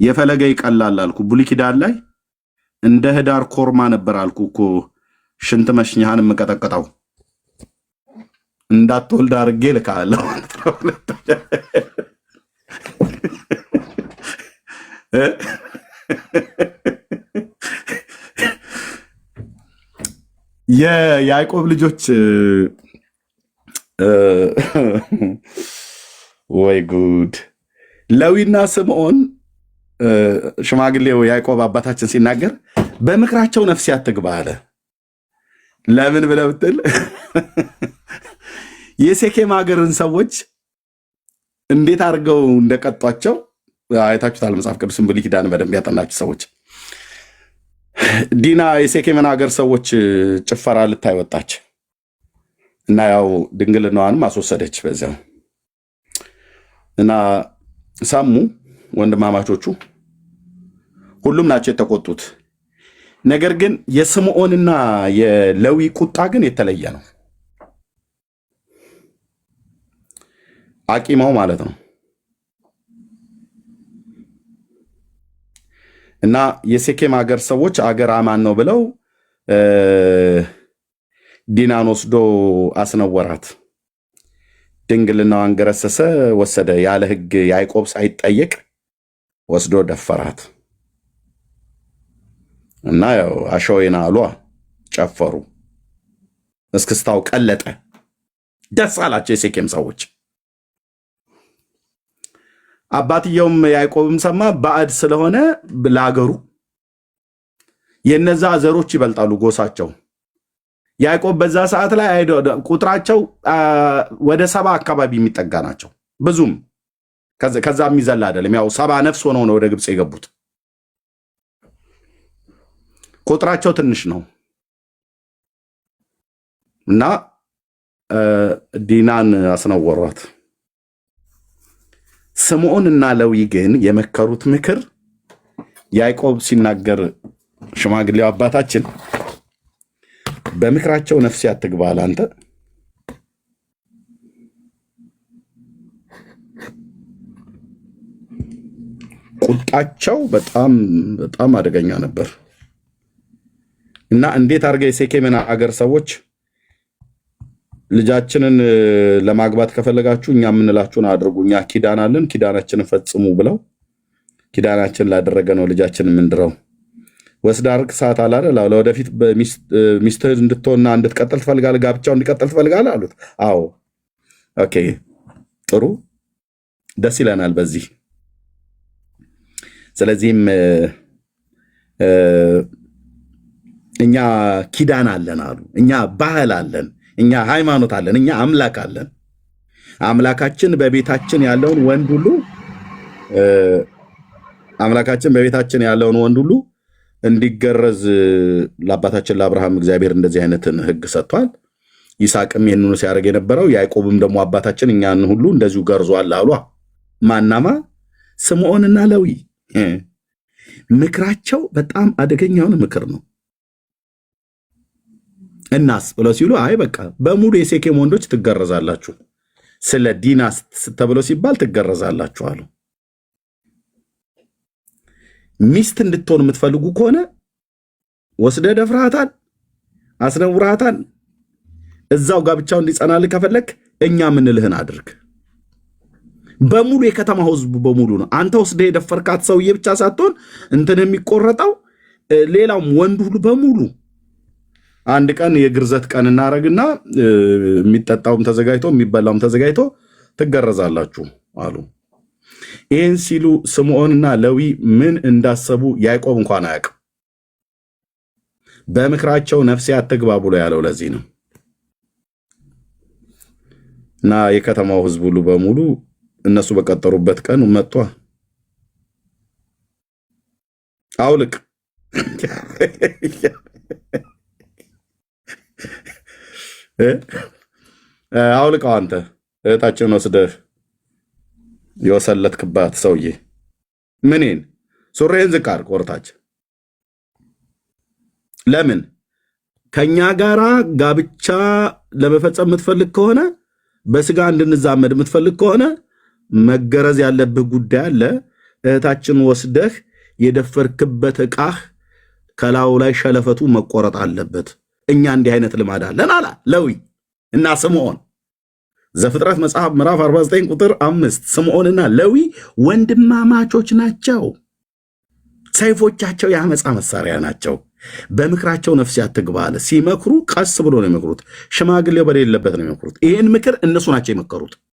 የፈለገ ይቀላል አልኩ። ብሉይ ኪዳን ላይ እንደ ህዳር ኮርማ ነበር አልኩ እኮ ሽንት መሽኛህን የምቀጠቅጠው እንዳትወልድ አድርጌ ልካለሁ። የያዕቆብ ልጆች ወይ ጉድ! ሌዊና ስምዖን ሽማግሌው ያዕቆብ አባታችን ሲናገር በምክራቸው ነፍሴ አትግባ አለ። ለምን ብለህ ብትል የሴኬም ሀገርን ሰዎች እንዴት አድርገው እንደቀጧቸው አይታችሁታል። መጽሐፍ ቅዱስን ብሉይ ኪዳን በደንብ ያጠናችሁ ሰዎች ዲና የሴኬምን ሀገር ሰዎች ጭፈራ ልታይ ወጣች እና ያው ድንግልናዋንም አስወሰደች በዚያው እና ሳሙ ወንድማማቾቹ ሁሉም ናቸው የተቆጡት። ነገር ግን የስምዖንና የሌዊ ቁጣ ግን የተለየ ነው። አቂማው ማለት ነው። እና የሴኬም ሀገር ሰዎች አገር አማን ነው ብለው ዲናን ወስዶ አስነወራት። ድንግልናዋን ገረሰሰ፣ ወሰደ። ያለ ሕግ ያዕቆብ ሳይጠየቅ ወስዶ ደፈራት እና ያው አሸወይና አሏ፣ ጨፈሩ። እስክስታው ቀለጠ። ደስ አላቸው የሴኬም ሰዎች። አባትየውም ያዕቆብም ሰማ፣ ባዕድ ስለሆነ ለአገሩ የነዛ ዘሮች ይበልጣሉ ጎሳቸው። ያዕቆብ በዛ ሰዓት ላይ ቁጥራቸው ወደ 70 አካባቢ የሚጠጋ ናቸው። ብዙም ከዛ የሚዘላ አይደለም። ያው 70 ነፍስ ሆነው ነው ወደ ግብፅ የገቡት። ቁጥራቸው ትንሽ ነው እና ዲናን አስነወሯት። ስምዖን እና ሌዊ ግን የመከሩት ምክር ያዕቆብ ሲናገር ሽማግሌው አባታችን በምክራቸው ነፍሴ አትግባ አለ። አንተ ቁጣቸው በጣም በጣም አደገኛ ነበር እና እንዴት አድርገው የሴኬምን አገር ሰዎች ልጃችንን ለማግባት ከፈለጋችሁ እኛ የምንላችሁን አድርጉ፣ እኛ ኪዳን አለን፣ ኪዳናችንን ፈጽሙ ብለው ኪዳናችን ላደረገ ነው ልጃችንን ምንድረው ወስዳ አርግ ሰዓት አላለ ለወደፊት ሚስትህ እንድትሆንና እንድትቀጥል ትፈልጋለህ፣ ጋብቻው እንዲቀጥል ትፈልጋለህ አሉት። አዎ ኦኬ ጥሩ ደስ ይለናል በዚህ። ስለዚህም እኛ ኪዳን አለን አሉ፣ እኛ ባህል አለን፣ እኛ ሃይማኖት አለን፣ እኛ አምላክ አለን። አምላካችን በቤታችን ያለውን ወንድ ሁሉ አምላካችን በቤታችን ያለውን ወንድ ሁሉ እንዲገረዝ ለአባታችን ለአብርሃም እግዚአብሔር እንደዚህ አይነትን ሕግ ሰጥቷል። ይስሐቅም ይህንኑ ሲያደርግ የነበረው ያዕቆብም ደግሞ አባታችን እኛን ሁሉ እንደዚሁ ገርዟል አሏ። ማናማ ስምዖንና ሌዊ ምክራቸው በጣም አደገኛ የሆነ ምክር ነው። እናስ ብለው ሲሉ አይ በቃ በሙሉ የሴኬም ወንዶች ትገረዛላችሁ፣ ስለ ዲና ተብሎ ሲባል ትገረዛላችሁ አሉ። ሚስት እንድትሆን የምትፈልጉ ከሆነ ወስደህ ደፍረሃታል፣ አስነውረሃታል። እዛው ጋብቻው እንዲጸናልህ ከፈለክ እኛ ምንልህን አድርግ። በሙሉ የከተማ ህዝብ በሙሉ ነው። አንተ ወስደህ የደፈርካት ሰውዬ ብቻ ሳትሆን እንትን የሚቆረጠው ሌላውም ወንድ ሁሉ በሙሉ አንድ ቀን የግርዘት ቀን እናረግና የሚጠጣውም ተዘጋጅቶ የሚበላውም ተዘጋጅቶ ትገረዛላችሁ አሉ። ይህን ሲሉ ስምዖንና ሌዊ ምን እንዳሰቡ ያዕቆብ እንኳን አያውቅም። በምክራቸው ነፍሴ አትግባ ብሎ ያለው ለዚህ ነው። እና የከተማው ህዝብ ሁሉ በሙሉ እነሱ በቀጠሩበት ቀን መጥቷ አውልቅ አውልቀው አንተ እህታችን ወስደህ የወሰለትክባት ሰውዬ ምንን ሱሬን ዝቅ አድርግ ወርታች። ለምን ከኛ ጋራ ጋብቻ ለመፈጸም የምትፈልግ ከሆነ በስጋ እንድንዛመድ የምትፈልግ ከሆነ መገረዝ ያለብህ ጉዳይ አለ። እህታችን ወስደህ የደፈርክበት ዕቃህ ከላዩ ላይ ሸለፈቱ መቆረጥ አለበት። እኛ እንዲህ አይነት ልማድ አለን አላ ሌዊ እና ስምዖን። ዘፍጥረት መጽሐፍ ምዕራፍ 49 ቁጥር 5 ስምዖንና ሌዊ ወንድማማቾች ናቸው። ሰይፎቻቸው የአመፃ መሳሪያ ናቸው። በምክራቸው ነፍሴ አትግባ አለ። ሲመክሩ ቀስ ብሎ ነው የመክሩት። ሽማግሌው በሌለበት ነው የመክሩት። ይህን ምክር እነሱ ናቸው የመከሩት።